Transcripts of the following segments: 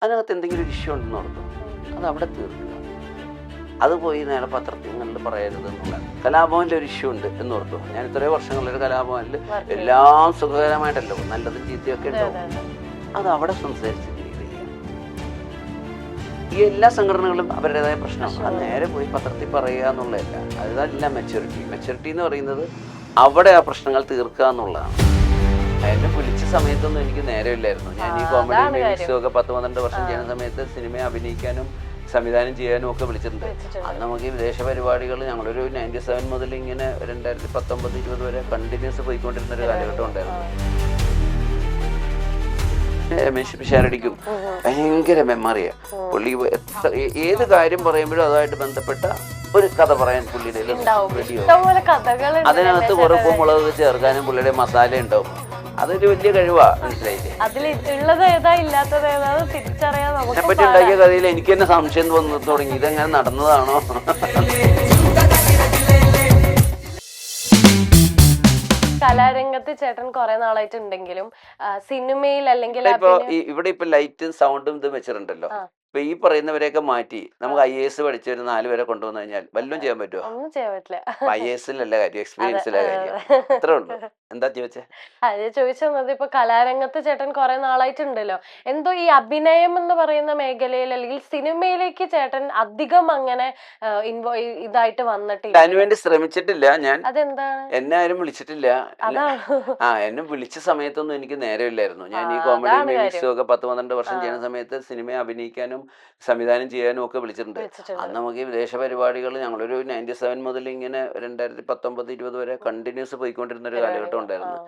അതിനകത്ത് എന്തെങ്കിലും ഒരു ഇഷ്യൂ ഉണ്ടെന്ന് ഓർത്തോ, അത് അവിടെ തീർക്കുക. അത് പോയി നേരെ പത്രങ്ങളിൽ പറയരുതെന്നുള്ള. കലാഭവനിൽ ഒരു ഇഷ്യൂ ഉണ്ട് എന്ന് ഓർത്തു. ഞാൻ ഇത്രയും വർഷങ്ങളിലൊരു കലാഭവനിൽ എല്ലാം സുഖകരമായിട്ടല്ലോ, നല്ലതും ചീത്തയൊക്കെ ഉണ്ടാവും. അത് അവിടെ സംസാരിച്ച് ഡീൽ ചെയ്യാം. ഈ എല്ലാ സംഘടനകളും അവരുടേതായ പ്രശ്നമാണ്. അത് നേരെ പോയി പത്രത്തിൽ പറയുക എന്നുള്ളതല്ല. അതല്ല മെച്യൂരിറ്റി. മെച്യൂരിറ്റി എന്ന് പറയുന്നത് അവിടെ ആ പ്രശ്നങ്ങൾ തീർക്കുക എന്നുള്ളതാണ്. എന്നെ വിളിച്ച സമയത്തൊന്നും എനിക്ക് നേരമില്ലായിരുന്നു. ഞാൻ ഈ കോമഡി മ്യൂസിക്കും ഒക്കെ 10-12 വർഷം ചെയ്യുന്ന സമയത്ത് സിനിമയെ അഭിനയിക്കാനും സംവിധാനം ചെയ്യാനും ഒക്കെ വിളിച്ചിട്ടുണ്ട്. അന്ന് നമുക്ക് ഈ വിദേശ പരിപാടികൾ ഞങ്ങളൊരു 97 മുതൽ ഇങ്ങനെ 2019-20 വരെ കണ്ടിന്യൂസ് പോയിക്കൊണ്ടിരുന്ന ഒരു കാലഘട്ടം ഉണ്ടായിരുന്നു. രമേശ് പിഷാരടിക്കും ഭയങ്കര മെമ്മറിയാ. പുള്ളി ഏത് കാര്യം പറയുമ്പോഴും അതുമായിട്ട് ബന്ധപ്പെട്ട ഒരു കഥ പറയാൻ പുള്ളിയുടെ അതിനകത്ത് കുറെ ഉപ്പുമുളക് ചേർക്കാനും പുള്ളിയുടെ മസാല ഉണ്ടാവും. അതൊരു വലിയ കഴിവാ. മനസ്സിലായില്ലേ? അതിനെപ്പറ്റി ഉണ്ടാക്കിയ കഥയിൽ എനിക്ക് തന്നെ സംശയം തോന്നി തുടങ്ങി, ഇതെങ്ങനെ നടന്നതാണോ? കലാരംഗത്ത് ചേട്ടൻ കുറെ നാളായിട്ടുണ്ടെങ്കിലും സിനിമയിൽ അല്ലെങ്കിൽ ഇവിടെ ഇപ്പൊ ലൈറ്റും സൗണ്ടും ഇതും വെച്ചിട്ടുണ്ടല്ലോ. ഇപ്പൊ ഈ പറയുന്നവരെയൊക്കെ മാറ്റി നമുക്ക് IAS പഠിച്ച ഒരു 4 പേരെ കൊണ്ടുവന്നു കഴിഞ്ഞാൽ വല്ലതും ചെയ്യാൻ പറ്റുമോ? ഒന്നും ചെയ്യാൻ പറ്റില്ല. IASലല്ല കാര്യം, എക്സ്പീരിയൻസിലെ കാര്യം. അത്രേ ഉള്ളൂ. എന്താ ചോദിച്ചേ? അത് ചോദിച്ചത് ഇപ്പൊ കലാരംഗത്ത് ചേട്ടൻ കുറെ നാളായിട്ടുണ്ടല്ലോ, എന്തോ ഈ അഭിനയം എന്ന് പറയുന്ന മേഖലയിൽ അല്ലെങ്കിൽ സിനിമയിലേക്ക് ചേട്ടൻ അധികം അങ്ങനെ ഇതായിട്ട് വന്നിട്ടില്ല. അതിനുവേണ്ടി ശ്രമിച്ചിട്ടില്ല ഞാൻ. അതെന്താണ്? എന്നെ ആരും വിളിച്ചിട്ടില്ല. എന്നെ വിളിച്ച സമയത്തൊന്നും എനിക്ക് നേരമില്ലായിരുന്നു. ഞാൻ ഈ കോമഡി മ്യൂസിക്കും ഒക്കെ 10-12 വർഷം ചെയ്യുന്ന സമയത്ത് സിനിമയെ അഭിനയിക്കാനും സംവിധാനം ചെയ്യാനും ഒക്കെ വിളിച്ചിട്ടുണ്ട്. അന്ന് നമുക്ക് ഈ വിദേശ പരിപാടികൾ ഞങ്ങളൊരു 97 മുതൽ ഇങ്ങനെ 2019-20 വരെ കണ്ടിന്യൂസ് പോയിക്കൊണ്ടിരുന്ന ഒരു കാലഘട്ടം ഉണ്ടായിരുന്നു.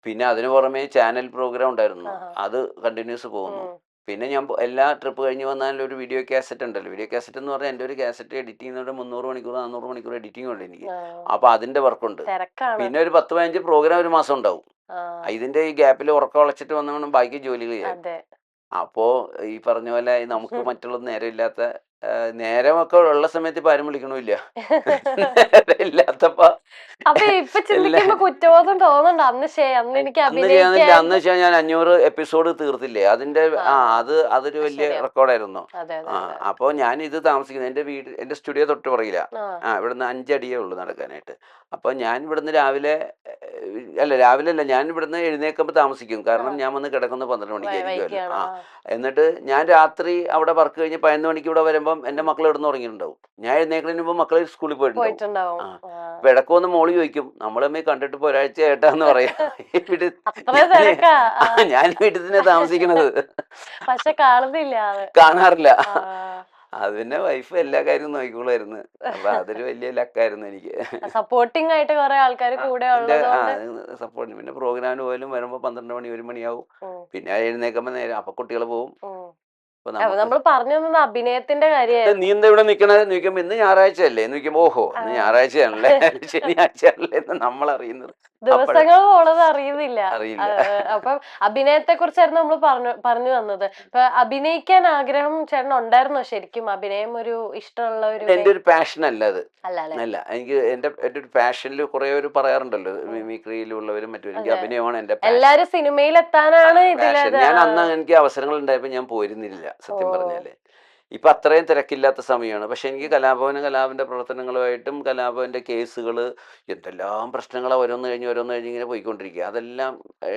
പിന്നെ അതിനു പുറമെ ചാനൽ പ്രോഗ്രാം ഉണ്ടായിരുന്നു, അത് കണ്ടിന്യൂസ് പോകുന്നു. പിന്നെ ഞാൻ എല്ലാ ട്രിപ്പ് കഴിഞ്ഞ് വന്നാൽ ഒരു വീഡിയോ കാസറ്റ് ഉണ്ടല്ലോ. വീഡിയോ കാസറ്റ് എന്ന് പറഞ്ഞാൽ എൻ്റെ ഒരു കാസറ്റ് എഡിറ്റ് ചെയ്യുന്നത് 300 മണിക്കൂർ 400 മണിക്കൂർ എഡിറ്റിംഗ് ഉണ്ട് എനിക്ക്. അപ്പൊ അതിന്റെ വർക്കുണ്ട്. പിന്നെ ഒരു 10-15 പ്രോഗ്രാം ഒരു മാസം ഉണ്ടാവും. ഇതിന്റെ ഈ ഗ്യാപ്പിൽ ഉറക്കം ഉളച്ചിട്ട് വന്നു ബാക്കി ജോലികൾ ചെയ്യാം. അപ്പോ ഈ പറഞ്ഞ പോലെ നമുക്ക് മറ്റുള്ള നേരമില്ലാത്ത, നേരമൊക്കെ ഉള്ള സമയത്ത് ഇപ്പൊ ആരും വിളിക്കണില്ല. ഇല്ലാത്തപ്പോ കുറ്റബോധം തോന്നുന്നുണ്ട്. അന്ന് ഞാൻ 500 എപ്പിസോഡ് തീർത്തില്ലേ, അതിന്റെ അതൊരു വലിയ റെക്കോർഡായിരുന്നു. അപ്പൊ ഞാൻ ഇത് താമസിക്കുന്നത് എന്റെ സ്റ്റുഡിയോ തൊട്ട് പറയില്ല. ഇവിടുന്ന് 5 അടിയേ ഉള്ളൂ നടക്കാനായിട്ട്. അപ്പൊ ഞാൻ ഇവിടുന്ന് രാവിലെ അല്ല, ഞാൻ ഇവിടുന്ന് എഴുന്നേക്കുമ്പോൾ താമസിക്കും. കാരണം ഞാൻ വന്ന് കിടക്കുന്നത് 12 മണിക്കായിരിക്കുമല്ലോ. എന്നിട്ട് ഞാൻ രാത്രി അവിടെ വർക്ക് കഴിഞ്ഞ് 11 മണിക്ക് ഇവിടെ വരുമ്പം എന്റെ മക്കൾ ഇവിടുന്ന് ഉറങ്ങിയിട്ടുണ്ടാവും. ഞാൻ എഴുന്നേക്കുന്നതിന് മുമ്പ് മക്കൾ സ്കൂളിൽ പോയിട്ടുണ്ടാവും. അപ്പൊ ഇടക്കൊന്ന് മോള് ചോദിക്കും, നമ്മളമ്മ കണ്ടിട്ട് ഇപ്പൊ ഒരാഴ്ച ആയിട്ടാന്ന് പറയാം. ഞാൻ വീട്ടിൽ തന്നെ താമസിക്കണത്, പക്ഷെ കാണാറില്ല. അത് പിന്നെ വൈഫ് എല്ലാ കാര്യവും നോക്കിക്കോളായിരുന്നു. അപ്പൊ അതൊരു വലിയ ലക്കായിരുന്നു എനിക്ക്. സപ്പോർട്ടിംഗ് ആയിട്ട് കുറെ ആൾക്കാർ കൂടെ സപ്പോർട്ടിങ്. പിന്നെ പ്രോഗ്രാമിന് പോയാലും വരുമ്പോ 12 മണി 1 മണിയാവും. പിന്നെ എഴുന്നേക്കുമ്പോ നേരെ അപ്പൊ കുട്ടികൾ പോവും. നമ്മൾ പറഞ്ഞു തന്നത് അഭിനയത്തിന്റെ കാര്യം. നീ എന്താ ഇവിടെ നിക്കണത് നോക്കുമ്പോ ഇന്ന് ഞായറാഴ്ച അല്ലേ എന്ന് നോക്കുമ്പോ ഓഹോ ഇന്ന് ഞായറാഴ്ചയാണല്ലേ, ശനിയാഴ്ചയാണല്ലേ എന്ന് നമ്മൾ അറിയുന്നത്. ദിവസങ്ങൾ പോണത് അറിയുന്നില്ല. അപ്പം അഭിനയത്തെ കുറിച്ചായിരുന്നു നമ്മൾ പറഞ്ഞു തന്നത്. ഇപ്പൊ അഭിനയിക്കാൻ ആഗ്രഹം ചേട്ടൻ ഉണ്ടായിരുന്നോ? ശരിക്കും അഭിനയം ഒരു ഇഷ്ടമുള്ള ഒരു എന്റെ ഒരു പാഷൻ അല്ല അത്. അല്ല, എനിക്ക് എന്റെ ഒരു പാഷനിൽ കുറെ പേര് പറയാറുണ്ടല്ലോ, മിമിക്രിയിലുള്ളവരും മറ്റും. എനിക്ക് അഭിനയമാണ് എന്റെ പാഷൻ. എല്ലാരും സിനിമയിൽ എത്താനാണ്. ഞാൻ അന്ന് എനിക്ക് അവസരങ്ങൾ ഉണ്ടായപ്പോ ഞാൻ പോയിരുന്നില്ല സത്യം പറഞ്ഞാല്. ഇപ്പൊ അത്രയും തിരക്കില്ലാത്ത സമയമാണ്. പക്ഷെ എനിക്ക് കലാഭവന്റെ പ്രവർത്തനങ്ങളുമായിട്ടും കലാഭവന്റെ കേസുകൾ എന്തെല്ലാം പ്രശ്നങ്ങളാണ് ഓരോന്ന് കഴിഞ്ഞ് ഇങ്ങനെ പോയിക്കൊണ്ടിരിക്കുക. അതെല്ലാം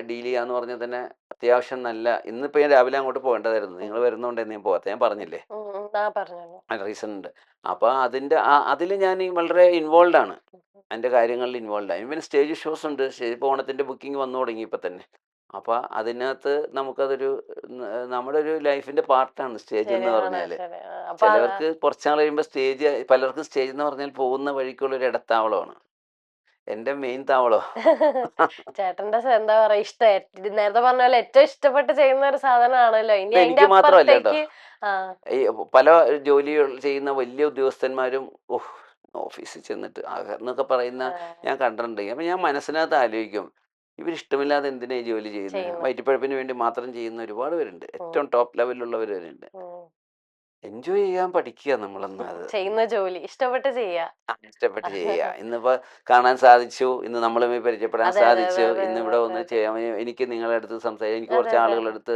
ഡീൽ ചെയ്യാന്ന് പറഞ്ഞാൽ തന്നെ അത്യാവശ്യം നല്ല. ഇന്നിപ്പോ ഞാൻ രാവിലെ അങ്ങോട്ട് പോകേണ്ടതായിരുന്നു, നിങ്ങൾ വരുന്നോണ്ടെന്ന് ഞാൻ പോകാത്ത. ഞാൻ പറഞ്ഞില്ലേ റീസൺ ഉണ്ട്. അപ്പൊ അതിൽ ഞാൻ വളരെ ഇൻവോൾവ് ആണ്, എൻ്റെ കാര്യങ്ങളിൽ ഇൻവോൾവ് ആണ്. പിന്നെ സ്റ്റേജ് ഷോസ് ഉണ്ട്. സ്റ്റേജ് ഓണത്തിന്റെ ബുക്കിംഗ് വന്നു തുടങ്ങി ഇപ്പൊ തന്നെ. അപ്പൊ അതിനകത്ത് നമുക്കതൊരു നമ്മുടെ ഒരു ലൈഫിന്റെ പാർട്ടാണ് സ്റ്റേജ് എന്ന് പറഞ്ഞാല്. ചിലവർക്ക് കുറച്ചാൾ കഴിയുമ്പോൾ സ്റ്റേജ്, പലർക്കും സ്റ്റേജ് എന്ന് പറഞ്ഞാൽ പോകുന്ന വഴിക്കുള്ള ഒരു ഇടത്താവളമാണ്. എന്റെ മെയിൻ താവളം. ചേട്ടന്റെ എന്താ പറയാ ഇഷ്ടം, നേരത്തെ പറഞ്ഞ പോലെ ഏറ്റവും ഇഷ്ടപ്പെട്ട് ചെയ്യുന്ന ഒരു സാധനമാണല്ലോ. എനിക്ക് മാത്രമല്ല കേട്ടോ, പല ജോലികൾ ചെയ്യുന്ന വലിയ ഉദ്യോഗസ്ഥന്മാരും ഓഫീസിൽ ചെന്നിട്ട് എന്നൊക്കെ പറയുന്ന ഞാൻ കണ്ടിട്ടുണ്ട്. അപ്പൊ ഞാൻ മനസ്സിനകത്ത് ആലോചിക്കും, ഇവരിഷ്ടമില്ലാതെ എന്തിനാ ഈ ജോലി ചെയ്യുന്നത്? വയറ്റിപ്പഴപ്പിന് വേണ്ടി മാത്രം ചെയ്യുന്ന ഒരുപാട് പേരുണ്ട്. ഏറ്റവും ടോപ്പ് ലെവലിലുള്ളവർ വരെയുണ്ട്. എൻജോയ് ചെയ്യാൻ പഠിക്കുക നമ്മളെന്നത്. ചെയ്യുന്ന ജോലി ഇഷ്ടപ്പെട്ട് ചെയ്യാ. ഇഷ്ടപ്പെട്ട് ചെയ്യുക. ഇന്നിപ്പോ കാണാൻ സാധിച്ചു, ഇന്ന് നമ്മളുമായി പരിചയപ്പെടാൻ അതെ അതെ സാധിച്ചു, അതെ അതെ ഇന്ന് അതെ ഇവിടെ അതെ ഒന്ന് അതെ ചെയ്യാൻ എനിക്ക് നിങ്ങളുടെ അടുത്ത് സംസാരിക്കാം, എനിക്ക് അതെ കുറച്ച് അതെ ആളുകളുടെ അടുത്ത്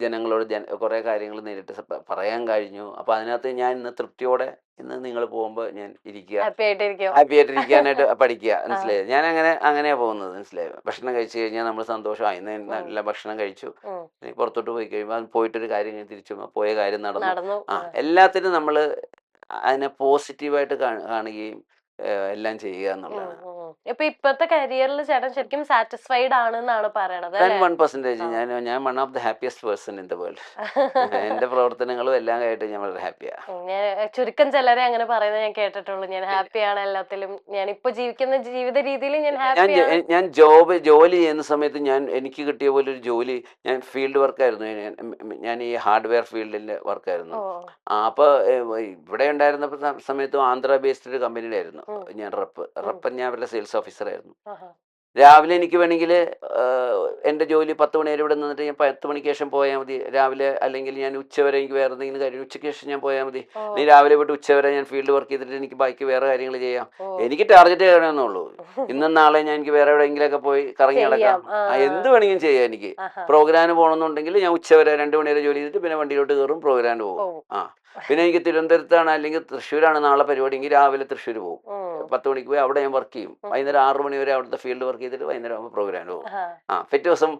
ജനങ്ങളോട് കുറേ കാര്യങ്ങൾ നേരിട്ട് പറയാൻ കഴിഞ്ഞു. അപ്പോൾ അതിനകത്ത് ഞാൻ ഇന്ന് തൃപ്തിയോടെ ഇന്ന് നിങ്ങൾ പോകുമ്പോൾ ഞാൻ ഇരിക്കുക, ഹാപ്പി ആയിട്ടിരിക്കും. ഹാപ്പി ആയിട്ടിരിക്കാനായിട്ട് പഠിക്കുക. ആ. മനസ്സിലായി? ഞാൻ അങ്ങനെയാണ് പോകുന്നത്. മനസ്സിലായോ? ഭക്ഷണം കഴിച്ചു കഴിഞ്ഞാൽ നമ്മൾ സന്തോഷം, ഇന്ന് നല്ല ഭക്ഷണം കഴിച്ചു, ഇനി പുറത്തോട്ട് പോയി കഴിയുമ്പോൾ അത് പോയിട്ടൊരു കാര്യം കഴിഞ്ഞ് തിരിച്ചു പോയ കാര്യം നടന്നു. നടന്നു. എല്ലാത്തിനും നമ്മൾ അതിനെ പോസിറ്റീവായിട്ട് കാണുകയും എല്ലാം ചെയ്യുക എന്നുള്ളതാണ്. ഇപ്പൊ ഇപ്പത്തെ കരിയറിൽ ചേട്ടൻ ശരിക്കും സാറ്റിസ്ഫൈഡ് ആണെന്നാണ് പറയണത് അല്ലേ? 100% ഞാൻ one of the happiest person in the world. എന്റെ പ്രവർത്തനങ്ങളും എല്ലാം ആയിട്ട് ഞാൻ വളരെ ഹാപ്പിയാണ്. ഞാൻ ചുരുക്കം ചിലരെ അങ്ങനെ പറയുന്നത് ഞാൻ കേട്ടിട്ടുള്ളൂ. ഞാൻ ഹാപ്പിയാണ് എല്ലാത്തിലും, ഞാൻ ഇപ്പൊ ജീവിക്കുന്ന ജീവിത രീതിയിൽ ഞാൻ ഹാപ്പിയാണ്. ഞാൻ ജോലി ചെയ്യുന്ന സമയത്ത് എനിക്ക് കിട്ടിയ പോലെ ഒരു ജോലി, ഞാൻ ഫീൽഡ് വർക്കായിരുന്നു. ഞാൻ ഈ ഹാർഡ്വെയർ ഫീൽഡിന്റെ വർക്കായിരുന്നു. അപ്പോൾ ഇവിടെ ഉണ്ടായിരുന്ന സമയത്തും ആന്ധ്ര ബേസ്ഡ് ഒരു കമ്പനിയിലായിരുന്നു ഞാൻ റെപ്പ് ഞാൻ അവരുടെ സെയിൽസ് ഓഫീസറായിരുന്നു. രാവിലെ എനിക്ക് വേണമെങ്കിൽ എൻ്റെ ജോലി 10 മണി വരെ ഇവിടെ നിന്നിട്ട് ഞാൻ 10 മണിക്ക് ശേഷം പോയാൽ മതി രാവിലെ, അല്ലെങ്കിൽ ഞാൻ ഉച്ചവരെ എനിക്ക് വേറെ എന്തെങ്കിലും കാര്യം ഉച്ചയ്ക്ക് ശേഷം ഞാൻ പോയാൽ മതി. നീ രാവിലെ പോയിട്ട് ഉച്ചവരെ ഞാൻ ഫീൽഡ് വർക്ക് ചെയ്തിട്ട് എനിക്ക് ബാക്കി വേറെ കാര്യങ്ങൾ ചെയ്യാം. എനിക്ക് ടാർഗറ്റ് ചെയ്യണമെന്നുള്ളൂ. ഇന്നും നാളെ എനിക്ക് വേറെ എവിടെയെങ്കിലുമൊക്കെ പോയി കറങ്ങി നടക്കാം, എന്ത് വേണമെങ്കിലും ചെയ്യാം. എനിക്ക് പ്രോഗ്രാമിന് പോകണമെന്നുണ്ടെങ്കിൽ ഞാൻ ഉച്ചവരെ 2 മണി വരെ ജോലി ചെയ്തിട്ട് പിന്നെ വണ്ടിയിലോട്ട് കയറും, പ്രോഗ്രാമിന് പോകും. പിന്നെ എനിക്ക് തിരുവനന്തപുരത്താണ് അല്ലെങ്കിൽ തൃശ്ശൂരാണ് നാളെ പരിപാടി എങ്കിൽ രാവിലെ തൃശ്ശൂർ പോകും, 10 മണിക്ക് പോയി അവിടെ ഞാൻ വർക്ക് ചെയ്യും. വൈകുന്നേരം 6 മണി വരെ അവിടുത്തെ ഫീൽഡ് വർക്ക് ചെയ്തിട്ട് വൈകുന്നേരം ആകുമ്പോൾ പ്രോഗ്രാമിന് പോകും. പിറ്റേ ദിവസം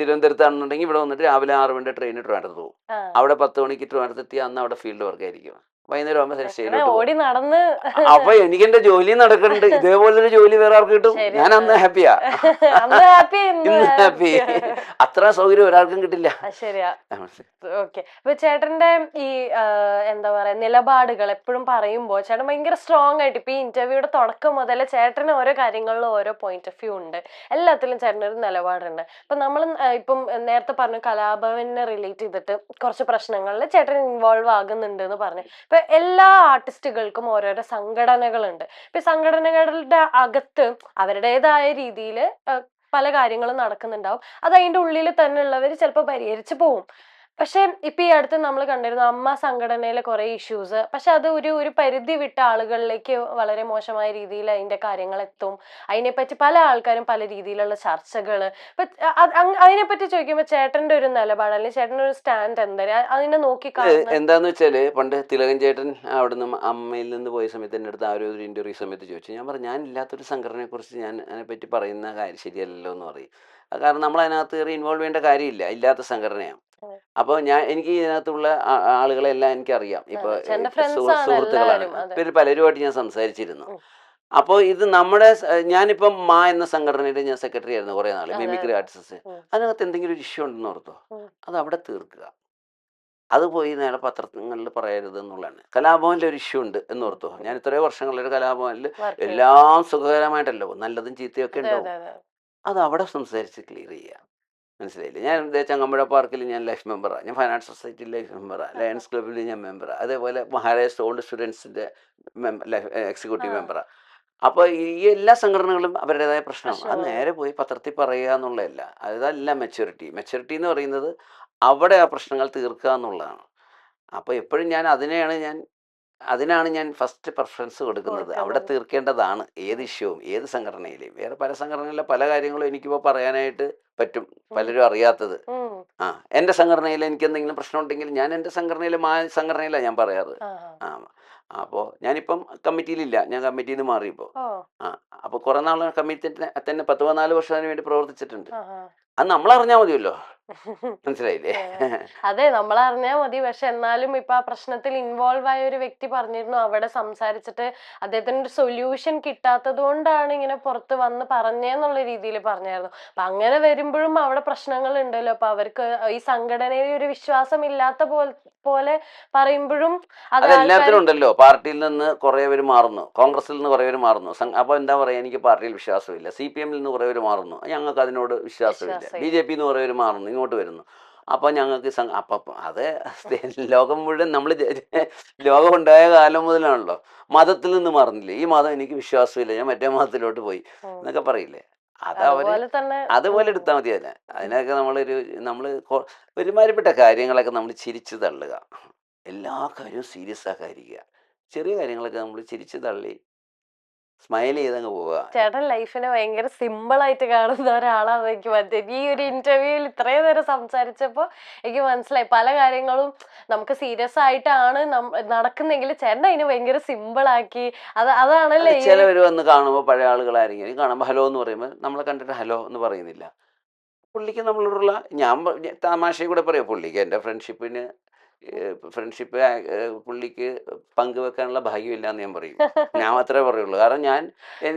തിരുവനന്തപുരത്താണെന്നുണ്ടെങ്കിൽ ഇവിടെ വന്നിട്ട് രാവിലെ 6 മണിയുടെ ട്രെയിനിൽ ട്രിവാൻഡ്രത്ത് പോകും. അവിടെ 10 മണിക്ക് ട്രിവാൻഡ്രത്ത് എത്തി അന്ന് അവിടെ ഫീൽഡ് വർക്ക് ആയിരിക്കും. വൈകുന്നേരം ആകുമ്പോൾ സ്റ്റേജിലോട്ട് ഓടി നടന്ന്. അപ്പൊ എനിക്ക് എന്റെ ജോലി നടക്കുന്നുണ്ട്. ഇതേപോലൊരു ജോലി വേറെ ആർക്ക് കിട്ടും? ഞാൻ അന്ന് ഹാപ്പിയാ, ഇന്ന് ഹാപ്പി. അത്ര സൗകര്യം ഒരാൾക്കും കിട്ടില്ല. ശരിയാ. ഓക്കെ. അപ്പൊ ചേട്ടന്റെ ഈ എന്താ പറയാ നിലപാടുകൾ എപ്പോഴും പറയുമ്പോ ചേട്ടൻ ഭയങ്കര സ്ട്രോങ് ആയിട്ട്, ഇപ്പൊ ഈ ഇന്റർവ്യൂയുടെ തുടക്കം മുതൽ ചേട്ടന് ഓരോ കാര്യങ്ങളിലും ഓരോ പോയിന്റ് ഓഫ് വ്യൂ ഉണ്ട്, എല്ലാത്തിലും ചേട്ടനൊരു നിലപാടുണ്ട്. ഇപ്പൊ നമ്മൾ ഇപ്പം നേരത്തെ പറഞ്ഞു കലാഭവനെ റിലേറ്റ് ചെയ്തിട്ട് കുറച്ച് പ്രശ്നങ്ങളിൽ ചേട്ടൻ ഇൻവോൾവ് ആകുന്നുണ്ട് എന്ന് പറഞ്ഞു. ഇപ്പൊ എല്ലാ ആർട്ടിസ്റ്റുകൾക്കും ഓരോരോ സംഘടനകളുണ്ട്. ഇപ്പൊ സംഘടനകളുടെ അകത്ത് അവരുടേതായ രീതിയിൽ പല കാര്യങ്ങളും നടക്കുന്നുണ്ടാവും. അത് അതിന്റെ ഉള്ളിൽ തന്നെ ഉള്ളവർ ചിലപ്പോൾ പരിഹരിച്ചു പോവും. പക്ഷെ ഇപ്പൊ ഈ അടുത്ത് നമ്മൾ കണ്ടിരുന്നു അമ്മ സംഘടനയിലെ കുറെ ഇഷ്യൂസ്, പക്ഷെ അത് ഒരു പരിധി വിട്ട ആളുകളിലേക്ക് വളരെ മോശമായ രീതിയിൽ അതിന്റെ കാര്യങ്ങൾ എത്തും. അതിനെപ്പറ്റി പല ആൾക്കാരും പല രീതിയിലുള്ള ചർച്ചകള്. ഇപ്പൊ അതിനെപ്പറ്റി ചോദിക്കുമ്പോ ചേട്ടന്റെ ഒരു നിലപാട് അല്ലെങ്കിൽ ചേട്ടന്റെ ഒരു സ്റ്റാൻഡ് എന്താ അതിനെ നോക്കി കാണുന്നത്? എന്താന്ന് വെച്ചാല്, പണ്ട് തിലകൻ ചേട്ടൻ അവിടുന്ന് അമ്മയിൽ നിന്ന് പോയ സമയത്ത് എൻ്റെ അടുത്ത് ആ ഒരു ഇന്റർവ്യൂ സമയത്ത് ചോദിച്ചു. ഞാൻ പറഞ്ഞു, ഞാൻ ഇല്ലാത്തൊരു സംഘടനയെ കുറിച്ച് ഞാൻ അതിനെപ്പറ്റി പറയുന്ന കാര്യം ശരിയല്ലല്ലോ എന്ന് പറയും. കാരണം നമ്മൾ അതിനകത്ത് കയറി ഇൻവോൾവ് ചെയ്യേണ്ട കാര്യമില്ല, ഇല്ലാത്ത സംഘടനയാണ്. അപ്പോൾ എനിക്ക് ഇതിനകത്തുള്ള ആളുകളെല്ലാം എനിക്കറിയാം. ഇപ്പൊ സുഹൃത്തുക്കളാണ്, ഇവർ പലരുമായിട്ട് ഞാൻ സംസാരിച്ചിരുന്നു. അപ്പോൾ ഇത് നമ്മുടെ ഞാനിപ്പം എന്ന സംഘടനയുടെ ഞാൻ സെക്രട്ടറി ആയിരുന്നു കുറെ നാൾ, മിമിക്രി ആർട്ടിസ്റ്റ്. അതിനകത്ത് എന്തെങ്കിലും ഒരു ഇഷ്യൂ ഉണ്ടെന്ന് ഓർത്തോ, അത് അവിടെ തീർക്കുക. അത് പോയി നേരെ പത്രങ്ങളിൽ പറയരുത് എന്നുള്ളതാണ്. കലാഭവനിൽ ഒരു ഇഷ്യൂ ഉണ്ട് എന്നോർത്തോ, ഞാൻ ഇത്രയും വർഷങ്ങളിലൊരു കലാഭവനിൽ എല്ലാം സുഖകരമായിട്ടല്ലോ, നല്ലതും ചീത്തയൊക്കെ ഉണ്ടാവും. അത് അവിടെ സംസാരിച്ച് ക്ലിയർ ചെയ്യുക. മനസ്സിലായില്ലേ? ഞാൻ ചങ്ങമ്പുഴ പാർക്കിൽ ഞാൻ ലൈഫ് മെമ്പറാണ്, ഞാൻ ഫൈനാൻസ് സൊസൈറ്റിയിൽ ലൈഫ് മെമ്പറാണ്, ലയൺസ് ക്ലബ്ബിൽ ഞാൻ മെമ്പറാണ്, അതേപോലെ മഹാരാജ് ഓൾഡ് സ്റ്റുഡൻസിൻ്റെ എക്സിക്യൂട്ടീവ് മെമ്പറാണ്. അപ്പോൾ ഈ എല്ലാ സംഘടനകളും അവരുടേതായ പ്രശ്നമാണ്. അത് നേരെ പോയി പത്രത്തിൽ പറയുക എന്നുള്ളതല്ല, അതല്ല മെച്യൂരിറ്റി. മെച്യൂരിറ്റി എന്ന് പറയുന്നത് അവിടെ ആ പ്രശ്നങ്ങൾ തീർക്കുക എന്നുള്ളതാണ്. അപ്പോൾ എപ്പോഴും അതിനാണ് ഞാൻ ഫസ്റ്റ് പ്രിഫറൻസ് കൊടുക്കുന്നത്. അവിടെ തീർക്കേണ്ടതാണ് ഏത് ഇഷ്യൂവും ഏത് സംഘടനയിലെയും. വേറെ പല സംഘടനകളിലെ പല കാര്യങ്ങളും എനിക്കിപ്പോൾ പറയാനായിട്ട് പറ്റും, പലരും അറിയാത്തത്. എൻ്റെ സംഘടനയിൽ എനിക്ക് എന്തെങ്കിലും പ്രശ്നം ഉണ്ടെങ്കിൽ ഞാൻ എൻ്റെ സംഘടനയിലാണ് ഞാൻ പറയാറ്. അപ്പോൾ ഞാനിപ്പം കമ്മിറ്റിയിലില്ല, ഞാൻ കമ്മിറ്റിയിൽ നിന്ന് മാറിയപ്പോൾ. അപ്പോൾ കുറെ നാൾ കമ്മിറ്റി തന്നെ 14 വർഷം അതിന് വേണ്ടി പ്രവർത്തിച്ചിട്ടുണ്ട്. അത് നമ്മളറിഞ്ഞാൽ മതിയല്ലോ, മനസ്സിലായില്ലേ? അതെ, നമ്മൾ അറിഞ്ഞാൽ മതി. പക്ഷെ എന്നാലും ഇപ്പൊ ആ പ്രശ്നത്തിൽ ഇൻവോൾവ് ആയ ഒരു വ്യക്തി പറഞ്ഞിരുന്നു, അവിടെ സംസാരിച്ചിട്ട് അദ്ദേഹത്തിന് ഒരു സൊല്യൂഷൻ കിട്ടാത്തത് കൊണ്ടാണ് ഇങ്ങനെ പുറത്ത് വന്ന് പറഞ്ഞെന്നുള്ള രീതിയിൽ പറഞ്ഞായിരുന്നു. അപ്പൊ അങ്ങനെ വരുമ്പോഴും അവിടെ പ്രശ്നങ്ങൾ ഉണ്ടല്ലോ. അപ്പൊ അവർക്ക് ഈ സംഘടനയിൽ ഒരു വിശ്വാസം ഇല്ലാത്ത പോലെ പറയുമ്പോഴും അതെല്ലാത്തിനും ഉണ്ടല്ലോ. പാർട്ടിയിൽ നിന്ന് കുറെ പേര് മാറുന്നു, കോൺഗ്രസിൽ നിന്ന് കുറെ പേര് മാറുന്നു. അപ്പോൾ എന്താ പറയാ, എനിക്ക് പാർട്ടിയിൽ വിശ്വാസമില്ല. CPM നിന്ന് കുറെ പേര് മാറുന്നു, ഞങ്ങൾക്ക് അതിനോട് വിശ്വാസമില്ല. BJP നിന്ന് കുറെ പേര് മാറുന്നു, ഇങ്ങോട്ട് വരുന്നു. അപ്പോൾ ഞങ്ങൾക്ക് അത് ലോകം മുഴുവൻ ലോകം ഉണ്ടായ കാലം മുതലാണല്ലോ മതത്തിൽ നിന്ന് മാറുന്നില്ലേ. ഈ മതം എനിക്ക് വിശ്വാസമില്ല, ഞാൻ മറ്റേ മതത്തിലോട്ട് പോയി എന്നൊക്കെ പറയില്ലേ. അതുപോലെ എടുത്താൽ മതി. അതിനൊക്കെ നമ്മൾ ഒരുമാതിരിപ്പെട്ട കാര്യങ്ങളൊക്കെ നമ്മൾ ചിരിച്ചു തള്ളുക. എല്ലാ കാര്യവും സീരിയസ് ആക്കാതിരിക്കുക. ചെറിയ കാര്യങ്ങളൊക്കെ നമ്മൾ ചിരിച്ച് തള്ളി സ്മൈൽ ചെയ്തങ്ങ് പോവുക. ചേട്ടൻ ലൈഫിനെ ഭയങ്കര സിമ്പിൾ ആയിട്ട് കാണുന്ന ഒരാളാണ് എനിക്ക് മനസ്സിലായി. ഈ ഒരു ഇന്റർവ്യൂവിൽ ഇത്രയും നേരം സംസാരിച്ചപ്പോ എനിക്ക് മനസ്സിലായി പല കാര്യങ്ങളും നമുക്ക് സീരിയസ് ആയിട്ടാണ് നടക്കുന്നെങ്കിൽ ചേട്ടൻ അതിനെ ഭയങ്കര സിമ്പിൾ ആക്കി. അതാണല്ലേ ചിലവർ വന്ന് കാണുമ്പോൾ പഴയ ആളുകളായിരിക്കും കാണുമ്പോൾ ഹലോ എന്ന് പറയുമ്പോൾ നമ്മളെ കണ്ടിട്ട് ഹലോ എന്ന് പറയുന്നില്ല. പുള്ളിക്ക് നമ്മളോടുള്ള തമാശയും കൂടെ പറയാം. പുള്ളിക്ക് എൻ്റെ ഫ്രണ്ട്ഷിപ്പ് പുള്ളിക്ക് പങ്കുവെക്കാനുള്ള ഭാഗ്യമില്ല എന്ന് ഞാൻ പറയും. ഞാൻ മാത്രമേ പറയുള്ളൂ. കാരണം ഞാൻ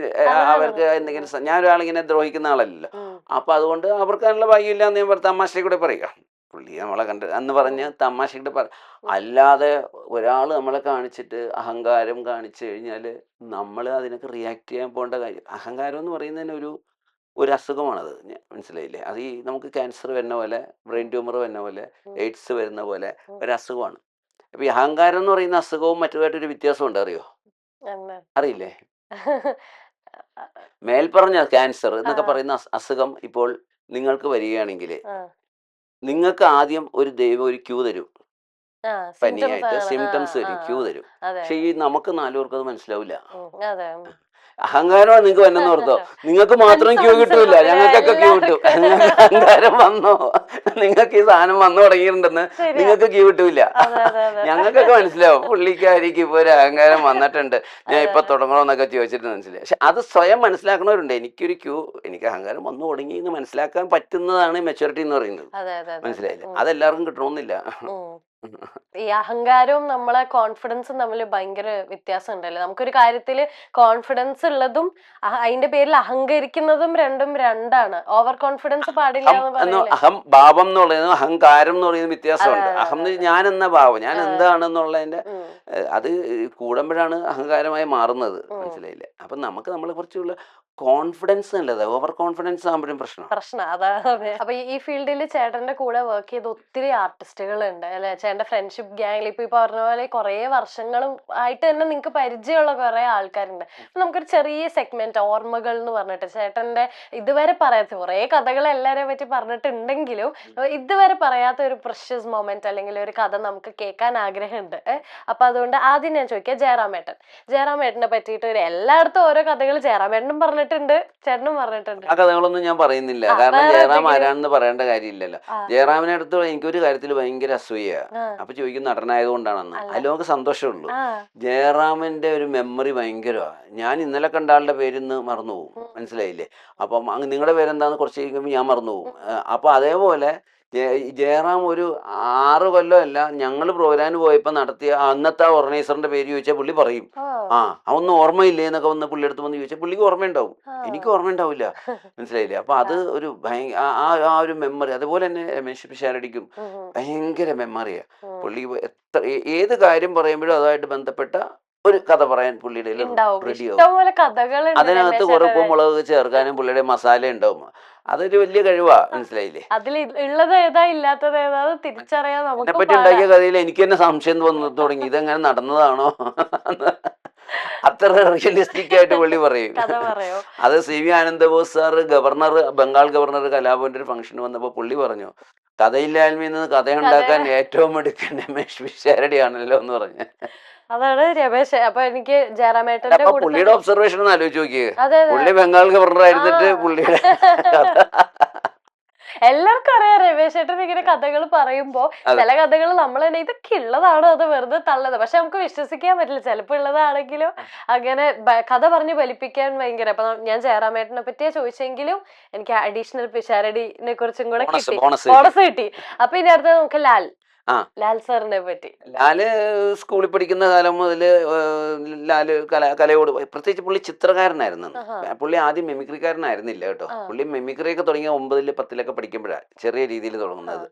അവർക്ക് എന്തെങ്കിലും ഞാൻ ഒരാളിങ്ങനെ ദ്രോഹിക്കുന്ന ആളല്ലല്ലോ. അപ്പം അതുകൊണ്ട് അവർക്ക് അതിനുള്ള ഭാഗ്യമില്ല എന്ന് ഞാൻ തമാശയും കൂടെ പറയുക. പുള്ളി നമ്മളെ കണ്ട് അന്ന് പറഞ്ഞ് തമാശയുടെ അല്ലാതെ ഒരാൾ നമ്മളെ കാണിച്ചിട്ട് അഹങ്കാരം കാണിച്ചു കഴിഞ്ഞാൽ നമ്മൾ അതിനൊക്കെ റിയാക്ട് ചെയ്യാൻ പോകേണ്ട കാര്യം. അഹങ്കാരം എന്ന് പറയുന്നതിന് ഒരു അസുഖമാണത്. മനസ്സിലായില്ലേ? അത് ഈ നമുക്ക് ക്യാൻസർ വരുന്ന പോലെ, ബ്രെയിൻ ട്യൂമർ വരുന്ന പോലെ, എയ്ഡ്സ് വരുന്ന പോലെ ഒരു അസുഖമാണ്. അപ്പൊ ഈ അഹങ്കാരം എന്ന് പറയുന്ന അസുഖവും മറ്റുമായിട്ടൊരു വ്യത്യാസമുണ്ട്. അറിയോ? അറിയില്ലേ? മേൽപ്പറഞ്ഞ ക്യാൻസർ എന്നൊക്കെ പറയുന്ന അസുഖം ഇപ്പോൾ നിങ്ങൾക്ക് വരികയാണെങ്കിൽ നിങ്ങൾക്ക് ആദ്യം ഒരു ക്യൂ തരും. പനിയായിട്ട് സിംറ്റംസ് തരും, ക്യൂ തരും. പക്ഷെ ഈ നമുക്ക് 4 പേർക്ക് അത് മനസ്സിലാവില്ല. അഹങ്കാരമാണ് നിങ്ങൾക്ക് വന്നെന്ന് ഓർത്തോ. നിങ്ങൾക്ക് മാത്രം ക്യൂ കിട്ടൂല, ഞങ്ങൾക്കൊക്കെ ക്യൂ കിട്ടും. അഹങ്കാരം വന്നോ, നിങ്ങൾക്ക് ഈ സാധനം വന്നു തുടങ്ങിയിട്ടുണ്ടെന്ന് നിങ്ങൾക്ക് ക്യൂ കിട്ടൂല. ഞങ്ങൾക്കൊക്കെ മനസ്സിലാവും പുള്ളിക്കാരിക്ക് ഇപ്പൊ ഒരു അഹങ്കാരം വന്നിട്ടുണ്ട്, ഞാൻ ഇപ്പൊ തുടങ്ങണമെന്നൊക്കെ ചോദിച്ചിട്ട് മനസ്സിലായി. പക്ഷെ അത് സ്വയം മനസ്സിലാക്കണവരുണ്ട്. എനിക്ക് അഹങ്കാരം വന്നു തുടങ്ങി എന്ന് മനസ്സിലാക്കാൻ പറ്റുന്നതാണ് മെച്യൂരിറ്റി എന്ന് പറയുന്നത്. മനസ്സിലായില്ലേ? അതെല്ലാവർക്കും കിട്ടണമെന്നില്ല. ഈ അഹങ്കാരവും നമ്മളെ കോൺഫിഡൻസും തമ്മിൽ ഭയങ്കര വ്യത്യാസം ഉണ്ടല്ലോ. നമുക്കൊരു കാര്യത്തില് കോൺഫിഡൻസ് ഉള്ളതും അതിന്റെ പേരിൽ അഹങ്കരിക്കുന്നതും രണ്ടാണ്. ഓവർ കോൺഫിഡൻസ് പാടില്ല. ഭാവം എന്ന് പറയുന്നത് അഹങ്കാരം എന്ന് പറയുന്നത് വ്യത്യാസമുണ്ട്. അഹം ഞാൻ എന്ന ഭാവം, ഞാൻ എന്താണെന്നുള്ളതിന്റെ അത് കൂടുമ്പോഴാണ് അഹങ്കാരമായി മാറുന്നത്. മനസ്സിലായില്ലേ? അപ്പൊ നമുക്ക് നമ്മളെ കുറിച്ചുള്ള കോൺഫിഡൻസ് നല്ലത്. ഓവർ കോൺഫിഡൻസ് ആകുമ്പോഴും പ്രശ്നം അതാണ്. അപ്പൊ ഈ ഫീൽഡിൽ ചേട്ടന്റെ കൂടെ വർക്ക് ചെയ്ത ഒത്തിരി ആർട്ടിസ്റ്റുകൾ ഉണ്ട് അല്ലെ? ചേട്ടന്റെ ഫ്രണ്ട്ഷിപ്പ് ഗ്യാങ്ങിൽ ഇപ്പൊ പറഞ്ഞ പോലെ കുറെ വർഷങ്ങളും ആയിട്ട് തന്നെ നിങ്ങൾക്ക് പരിചയമുള്ള കുറെ ആൾക്കാരുണ്ട്. നമുക്കൊരു ചെറിയ സെഗ്മെന്റ് ഓർമ്മകൾ എന്ന് പറഞ്ഞിട്ട് ചേട്ടന്റെ ഇതുവരെ പറയാത്ത കുറെ കഥകൾ എല്ലാരെ പറ്റി പറഞ്ഞിട്ടുണ്ടെങ്കിലും ഇതുവരെ പറയാത്ത ഒരു പ്രഷ്യസ് മൊമെന്റ് അല്ലെങ്കിൽ ഒരു കഥ നമുക്ക് കേൾക്കാൻ ആഗ്രഹമുണ്ട്. അപ്പൊ അതുകൊണ്ട് ആദ്യം ഞാൻ ചോദിക്കാം, ജയറാമേട്ടനെ പറ്റിയിട്ട് എല്ലായിടത്തും ഓരോ കഥകൾ ജയറാമേട്ടനും പറഞ്ഞിട്ടുണ്ട്, ചേട്ടനും പറഞ്ഞിട്ടുണ്ട്. ആ കഥകളൊന്നും ഞാൻ പറയുന്നില്ല, കാരണം ജയറാം ആരാണെന്ന് പറയേണ്ട കാര്യമില്ലല്ലോ. ജയറാമിനെ അടുത്ത് എനിക്കൊരു കാര്യത്തിൽ ഭയങ്കര അസൂയ. അപ്പൊ ചോദിക്കും നടനായതുകൊണ്ടാണെന്ന്. അതിൽ നമുക്ക് സന്തോഷമുള്ളൂ. ജയറാമിന്റെ ഒരു മെമ്മറി ഭയങ്കരമാണ്. ഞാൻ ഇന്നലെ കണ്ട ആളുടെ പേരിന്ന് മറന്നുപോകും. മനസ്സിലായില്ലേ? അപ്പം നിങ്ങളുടെ പേരെന്താന്ന് കുറച്ച് കഴിക്കുമ്പോൾ ഞാൻ മറന്നുപോകും. അപ്പൊ അതേപോലെ ജയറാം ഒരു 6 കൊല്ലമല്ല, ഞങ്ങൾ പ്രോഗ്രാമിന് പോയപ്പോൾ നടത്തിയ അന്നത്തെ ഓർഗനൈസറിന്റെ പേര് ചോദിച്ചാൽ പുള്ളി പറയും. ഒന്നും ഓർമ്മയില്ലേ എന്നൊക്കെ വന്ന് പുള്ളി അടുത്ത് വന്ന് ചോദിച്ചാൽ പുള്ളിക്ക് ഓർമ്മയുണ്ടാവും, എനിക്ക് ഓർമ്മ ഉണ്ടാവില്ല. മനസ്സിലായില്ലേ? അപ്പൊ അത് ഒരു ആ ഒരു മെമ്മറി. അതുപോലെ തന്നെ രമേശ് പിഷാരടിക്കും ഭയങ്കര മെമ്മറിയാ. പുള്ളി ഏത് കാര്യം പറയുമ്പോഴും അതുമായിട്ട് ബന്ധപ്പെട്ട ഒരു കഥ പറയാൻ പുള്ളിയുടെ റെഡിയാവും. അതിനകത്ത് കുറപ്പും മുളക് ചേർക്കാനും പുള്ളിയുടെ മസാല ഉണ്ടാവും. അതൊരു വലിയ കഴിവാ. മനസ്സിലായില്ലേ? അതിൽ ഉള്ളത് ഏതാ ഇല്ലാത്തത് ഏതാ തിരിച്ചറിയാൻ എന്നെപ്പറ്റി ഉണ്ടാക്കിയ കഥയിൽ എനിക്ക് തന്നെ സംശയം വന്നു തുടങ്ങി, ഇതെങ്ങനെ നടന്നതാണോ അത്ര റിയലിസ്റ്റിക് ആയിട്ട് പുള്ളി പറയും. അത് CV Ananda Bose sir Bengal governor കലാഭവന്റെ ഒരു ഫംഗ്ഷന് വന്നപ്പോൾ പുള്ളി പറഞ്ഞു, കഥയില്ലായ്മയിൽ നിന്ന് കഥയുണ്ടാക്കാൻ ഏറ്റവും എടുക്കുന്ന രമേശ് പിഷാരടിയാണല്ലോ എന്ന് പറഞ്ഞു. അതാണ് രമേശ്. അപ്പൊ എനിക്ക് ജയറാമേട്ടന്റെ പുള്ളിയുടെ ഒബ്സർവേഷൻ ഒന്ന് ആലോചിച്ച് നോക്കിയേ. പുള്ളി ബംഗാൾ ഗവർണർ ആയിരുന്നിട്ട് പുള്ളിയുടെ എല്ലാവർക്കും അറിയാം രമേശ് ചേട്ടൻ ഇങ്ങനെ കഥകൾ പറയുമ്പോ ചില കഥകൾ നമ്മൾ തന്നെ ഇതൊക്കെ ഉള്ളതാണോ അത് വെറുതെ തള്ളത്, പക്ഷെ നമുക്ക് വിശ്വസിക്കാൻ പറ്റില്ല. ചിലപ്പോ ഉള്ളതാണെങ്കിലും അങ്ങനെ കഥ പറഞ്ഞ് ഫലിപ്പിക്കാൻ ഭയങ്കര. അപ്പൊ ഞാൻ ജയറാമേട്ടനെ പറ്റിയാ ചോദിച്ചെങ്കിലും എനിക്ക് അഡീഷണൽ പിഷാരടിനെ കുറിച്ചും കൂടെ കിട്ടി, ബോണസ് കിട്ടി. അപ്പൊ ഇനി അടുത്ത് നമുക്ക് ലാൽ സാറിനെ പറ്റി. ലാല് സ്കൂളിൽ പഠിക്കുന്ന കാലം മുതൽ ലാല് കലയോട്, പ്രത്യേകിച്ച് പുള്ളി ചിത്രകാരനായിരുന്നു. പുള്ളി ആദ്യം മെമിക്രിക്കാരനായിരുന്നില്ല കേട്ടോ. പുള്ളി മെമിക്രിയൊക്കെ തുടങ്ങിയ 9, 10 പഠിക്കുമ്പോഴാണ് ചെറിയ രീതിയിൽ തുടങ്ങുന്നത്.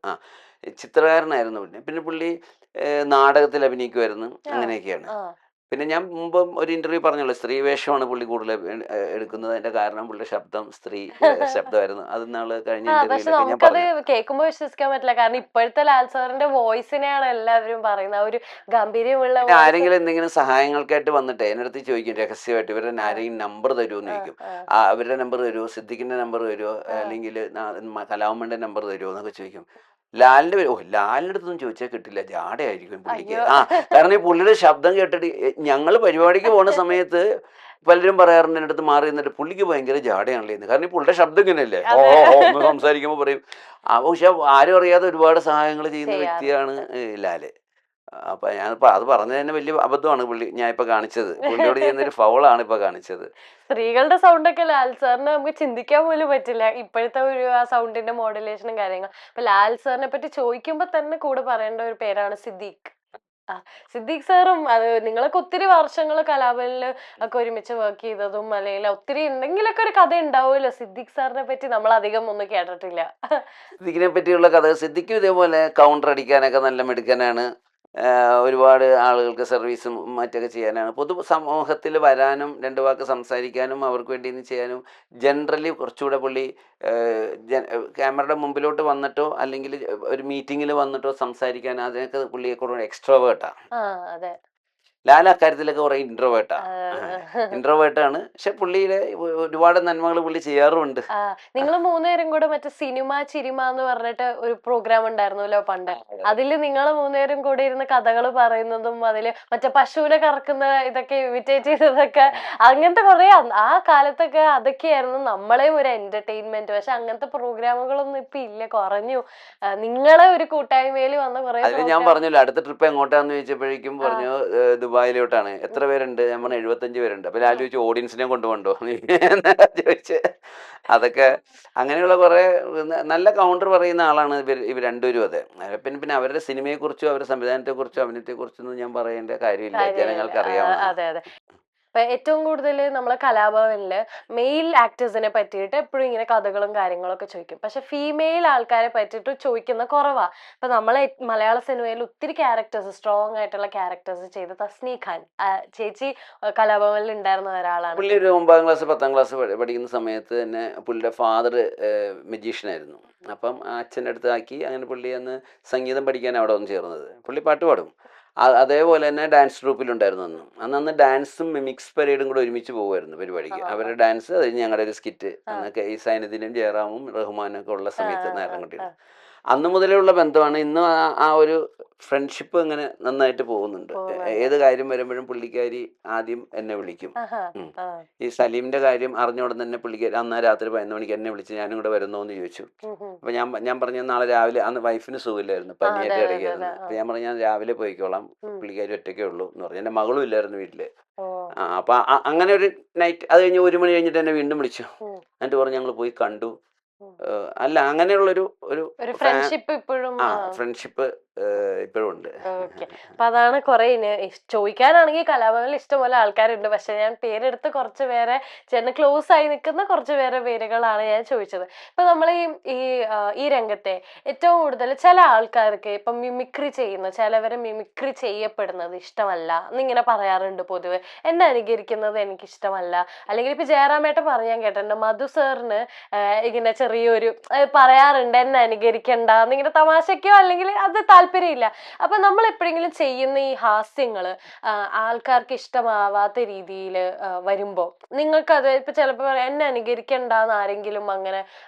ചിത്രകാരനായിരുന്നു. പിന്നെ പുള്ളി നാടകത്തിൽ അഭിനയിക്കുമായിരുന്നു. അങ്ങനെയൊക്കെയാണ്. പിന്നെ ഞാൻ മുമ്പും ഒരു ഇന്റർവ്യൂ പറഞ്ഞല്ലോ, സ്ത്രീ വേഷമാണ് പുള്ളി കൂടുതൽ എടുക്കുന്നത്. അതിന്റെ കാരണം പുള്ളിയുടെ ശബ്ദം സ്ത്രീ ശബ്ദമായിരുന്നു. അത് നാള് കഴിഞ്ഞ പക്ഷെ ഇന്റർവ്യൂലൊക്കെ ഞാൻ നമുക്കത് പറഞ്ഞു. കേൾക്കുമ്പോൾ വിശ്വസിക്കാൻ പറ്റില്ല. കാരണം ഇപ്പോഴത്തെ ലാൽ സാറിന്റെ വോയിസിനെയാണ് എല്ലാവരും പറയുന്നത്. ഒരു ഗംഭീര്യമുള്ള പിന്നെ വോയിസ്. ആരെങ്കിലും എന്തെങ്കിലും സഹായങ്ങൾക്കായിട്ട് വന്നിട്ട് എൻ്റെ അടുത്ത് ചോദിക്കും രഹസ്യമായിട്ട്, ഇവരുടെ ആരെങ്കിലും നമ്പർ തരുമോ ചോദിക്കും. അവരുടെ നമ്പർ തരുമോ, സിദ്ദിഖിന്റെ നമ്പർ തരുമോ, അല്ലെങ്കിൽ കലാമന്റെ നമ്പർ തരുമോ എന്നൊക്കെ ചോദിക്കും. ലാലിന്റെ ലാലിന്റെ അടുത്തൊന്നും ചോദിച്ചാൽ കിട്ടില്ല, ജാടയായിരിക്കും പുള്ളിക്ക്. കാരണം ഈ പുള്ളിയുടെ ശബ്ദം കേട്ടിട്ട് ഞങ്ങൾ പരിപാടിക്ക് പോണ സമയത്ത് പലരും പറയാറുണ്ട് എൻ്റെ അടുത്ത് മാറി നിന്നിട്ട്, പുള്ളിക്ക് ഭയങ്കര ജാടയാണല്ലേ എന്ന്. കാരണം ഈ പുള്ളിയുടെ ശബ്ദം ഇങ്ങനെയല്ലേ, ഒന്ന് സംസാരിക്കുമ്പോൾ പറയും. പക്ഷെ ആരും അറിയാതെ ഒരുപാട് സഹായങ്ങൾ ചെയ്യുന്ന വ്യക്തിയാണ് ലാല്. അപ്പൊ ഞാനിപ്പോ അത് പറഞ്ഞത് തന്നെ വലിയ അബദ്ധമാണ് ഞാൻ ഇപ്പൊ കാണിച്ചത്. പുള്ളിയോട് ചെയ്യുന്നൊരു ഫൗളാണ് ഇപ്പൊ കാണിച്ചത്. സ്ത്രീകളുടെ സൗണ്ടൊക്കെ ലാൽ സാറിന് നമുക്ക് ചിന്തിക്കാൻ പോലും പറ്റില്ല. ഇപ്പോഴത്തെ ഒരു ആ സൗണ്ടിന്റെ മോഡുലേഷനും കാര്യങ്ങളും. അപ്പൊ ലാൽ സാറിനെ പറ്റി ചോദിക്കുമ്പോ തന്നെ കൂടെ പറയേണ്ട ഒരു പേരാണ് സിദ്ദീഖ്. സിദ്ദീഖ് സാറും അത് നിങ്ങളൊക്കെ ഒത്തിരി വർഷങ്ങൾ കലാഭവനില് ഒക്കെ ഒരുമിച്ച് വർക്ക് ചെയ്തതും, അല്ലെങ്കിൽ ഒത്തിരി എന്തെങ്കിലുമൊക്കെ ഒരു കഥ ഉണ്ടാവുമല്ലോ. സിദ്ദീഖ് സാറിനെ പറ്റി നമ്മൾ അധികം ഒന്നും കേട്ടിട്ടില്ല. സിദ്ദിഖിനെ പറ്റിയുള്ള കഥ, സിദ്ദിഖും ഇതേപോലെ കൗണ്ടർ അടിക്കാനൊക്കെ നല്ല മിടുക്കനാണ്. ഒരുപാട് ആളുകൾക്ക് സർവീസും മറ്റൊക്കെ ചെയ്യാനാണ്. പൊതു സമൂഹത്തിൽ വരാനും 2 വാക്ക് സംസാരിക്കാനും അവർക്ക് വേണ്ടി ചെയ്യാനും ജനറലി കുറച്ചുകൂടെ പുള്ളി ക്യാമറയുടെ മുമ്പിലോട്ട് വന്നിട്ടോ അല്ലെങ്കിൽ ഒരു മീറ്റിങ്ങിൽ വന്നിട്ടോ സംസാരിക്കാൻ അതിനൊക്കെ പുള്ളിയെ കുറേ എക്സ്ട്രോവേർട്ടാണ്. അതെ. ലാൽ അക്കാര്യത്തിലൊക്കെ കുറെ ഇൻട്രോവേർട്ടാണ്. പക്ഷെ പുള്ളിയുടെ ഒരുപാട് നന്മകൾ പുള്ളി ചെയ്യാറുമുണ്ട്. നിങ്ങൾ 3 പേരും കൂടെ മറ്റേ സിനിമ ചിരിമ എന്ന് പറഞ്ഞിട്ട് ഒരു പ്രോഗ്രാം ഉണ്ടായിരുന്നല്ലോ പണ്ട്. അതില് നിങ്ങൾ 3 പേരും കൂടെ ഇരുന്ന് കഥകൾ പറയുന്നതും, അതില് മറ്റേ പശുവിനെ കറക്കുന്ന ഇതൊക്കെ ഇമിറ്റേറ്റ് ചെയ്തതൊക്കെ, അങ്ങനത്തെ കുറെ ആ കാലത്തൊക്കെ അതൊക്കെയായിരുന്നു നമ്മളെയും ഒരു എന്റർടൈൻമെന്റ്. പക്ഷെ അങ്ങനത്തെ പ്രോഗ്രാമുകളൊന്നും ഇപ്പൊ ഇല്ല, കുറഞ്ഞു. നിങ്ങളെ ഒരു കൂട്ടായ്മയിൽ വന്ന കുറെ ഞാൻ പറഞ്ഞല്ലോ അടുത്ത ട്രിപ്പ് എങ്ങോട്ടാന്ന് ചോദിച്ചപ്പോഴേക്കും പറഞ്ഞു ദുബായിലോട്ടാണ്. എത്ര പേരുണ്ട്? ഞാൻ പറഞ്ഞു 75 പേരുണ്ട്. അപ്പൊ ലാൽ ചോദിച്ചു ഓഡിയൻസിനെ കൊണ്ടുപോകണ്ടോ ചോദിച്ച്. അതൊക്കെ അങ്ങനെയുള്ള കുറെ നല്ല കൗണ്ടർ പറയുന്ന ആളാണ് ഇവർ രണ്ടുപേരും. അതെ. പിന്നെ അവരുടെ സിനിമയെ കുറിച്ചും അവരുടെ സംവിധാനത്തെ കുറിച്ചും അഭിനയത്തെ കുറിച്ചൊന്നും ഞാൻ പറയേണ്ട കാര്യമില്ല, ജനങ്ങൾക്ക് അറിയാവുന്നതാണ്. ഏറ്റവും കൂടുതൽ നമ്മളെ കലാഭവനില് മെയിൽ ആക്ടേഴ്സിനെ പറ്റിയിട്ട് എപ്പോഴും ഇങ്ങനെ കഥകളും കാര്യങ്ങളൊക്കെ ചോദിക്കും. പക്ഷെ ഫീമെയിൽ ആൾക്കാരെ പറ്റിയിട്ട് ചോദിക്കുന്ന കുറവാ. ഇപ്പൊ നമ്മളെ മലയാള സിനിമയിൽ ഒത്തിരി ക്യാരക്ടേഴ്സ്, സ്ട്രോങ് ആയിട്ടുള്ള ക്യാരക്ടേഴ്സ് ചെയ്ത തസ്നി ഖാൻ ചേച്ചി കലാഭവനിൽ ഉണ്ടായിരുന്ന ഒരാളാണ്. പുള്ളി ഒരു 9ാം ക്ലാസ് 10ാം ക്ലാസ് പഠിക്കുന്ന സമയത്ത് തന്നെ പുള്ളിയുടെ ഫാദർ മജീഷ്യനായിരുന്നു. അപ്പം അച്ഛൻ്റെ അടുത്ത് ആക്കി അങ്ങനെ പുള്ളി അന്ന് സംഗീതം പഠിക്കാൻ അവിടെ വന്ന് ചേർന്നത്. പുള്ളി പാട്ട് പാടും. അതേപോലെ തന്നെ ഡാൻസ് ട്രൂപ്പിലുണ്ടായിരുന്നു. അന്ന് ഡാൻസും മിക്സ് പരേഡും കൂടെ ഒരുമിച്ച് പോകുമായിരുന്നു പരിപാടിക്ക്. അവരുടെ ഡാൻസ്, അത് ഞങ്ങളുടെ ഒരു സ്കിറ്റ്. അന്നൊക്കെ ഈ സൈനുദ്ദീനും ജയറാമും റഹ്മാനും ഒക്കെ ഉള്ള സമയത്ത് നാരായണൻകുട്ടിയാണ്. അന്ന് മുതലുള്ള ബന്ധമാണ്. ഇന്നും ആ ഒരു ഫ്രണ്ട്ഷിപ്പ് ഇങ്ങനെ നന്നായിട്ട് പോകുന്നുണ്ട്. ഏത് കാര്യം വരുമ്പോഴും പുള്ളിക്കാരി ആദ്യം എന്നെ വിളിക്കും. ഈ സലീമിന്റെ കാര്യം അറിഞ്ഞ ഉടൻ തന്നെ പുള്ളിക്കാരി അന്ന് രാത്രി 11 മണിക്ക് എന്നെ വിളിച്ച് ഞാനും കൂടെ വരുന്നോന്ന് ചോദിച്ചു. അപ്പൊ ഞാൻ പറഞ്ഞു നാളെ രാവിലെ. അന്ന് വൈഫിന് സുഖമില്ലായിരുന്നു, പനിയായിട്ട് ഇടയ്ക്കായിരുന്നു. അപ്പൊ ഞാൻ പറഞ്ഞു ഞാൻ രാവിലെ പോയിക്കോളാം, പുള്ളിക്കാരി ഒറ്റയ്ക്കേ ഉള്ളൂ എന്ന് പറഞ്ഞു. എന്റെ മകളും ഇല്ലായിരുന്നു വീട്ടില്. അപ്പൊ അങ്ങനെ ഒരു നൈറ്റ്, അത് കഴിഞ്ഞ് 1 മണി കഴിഞ്ഞിട്ട് എന്നെ വീണ്ടും വിളിച്ചു. എന്നിട്ട് പറഞ്ഞു ഞങ്ങൾ പോയി കണ്ടു. അല്ല അങ്ങനെയുള്ളൊരു ഫ്രണ്ട്ഷിപ്പ് ഇപ്പോഴും ഇപ്പോഴും ഉണ്ട്. അപ്പൊ അതാണ് കുറെ ചോദിക്കാനാണെങ്കിൽ കലാഭവനിൽ ഇഷ്ടംപോലെ ആൾക്കാരുണ്ട്. പക്ഷെ ഞാൻ പേരെടുത്ത് കുറച്ച് പേരെ ചേട്ടന് ക്ലോസ് ആയി നിൽക്കുന്ന കുറച്ച് പേരുകളാണ് ഞാൻ ചോദിച്ചത്. ഇപ്പൊ നമ്മൾ ഈ രംഗത്തെ ഏറ്റവും കൂടുതൽ ചില ആൾക്കാർക്ക് ഇപ്പൊ മിമിക്രി ചെയ്യുന്ന ചിലവരെ മിമിക്രി ചെയ്യപ്പെടുന്നത് ഇഷ്ടമല്ല എന്നിങ്ങനെ പറയാറുണ്ട് പൊതുവെ. എന്നെ അനുകരിക്കുന്നത് എനിക്ക് ഇഷ്ടമല്ല. അല്ലെങ്കിൽ ഇപ്പൊ ജയറാമേട്ടൻ പറയാൻ കേട്ടിട്ടുണ്ട്, മധു സാറിന് ഇങ്ങനെ ചെറിയൊരു പറയാറുണ്ട് എന്നെ അനുകരിക്കണ്ട എന്നിങ്ങനെ തമാശക്കോ, അല്ലെങ്കിൽ അത് താല്പര്യമില്ല. അപ്പൊ നമ്മൾ എപ്പോഴെങ്കിലും ചെയ്യുന്ന ഈ ഹാസ്യങ്ങള് ആൾക്കാർക്ക് ഇഷ്ടമാവാത്ത രീതിയിൽ വരുമ്പോ നിങ്ങൾക്ക് അത് ഇപ്പൊ ചിലപ്പോ എന്നെ അനുകരിക്കണ്ടെന്ന് ആരെങ്കിലും അങ്ങനെ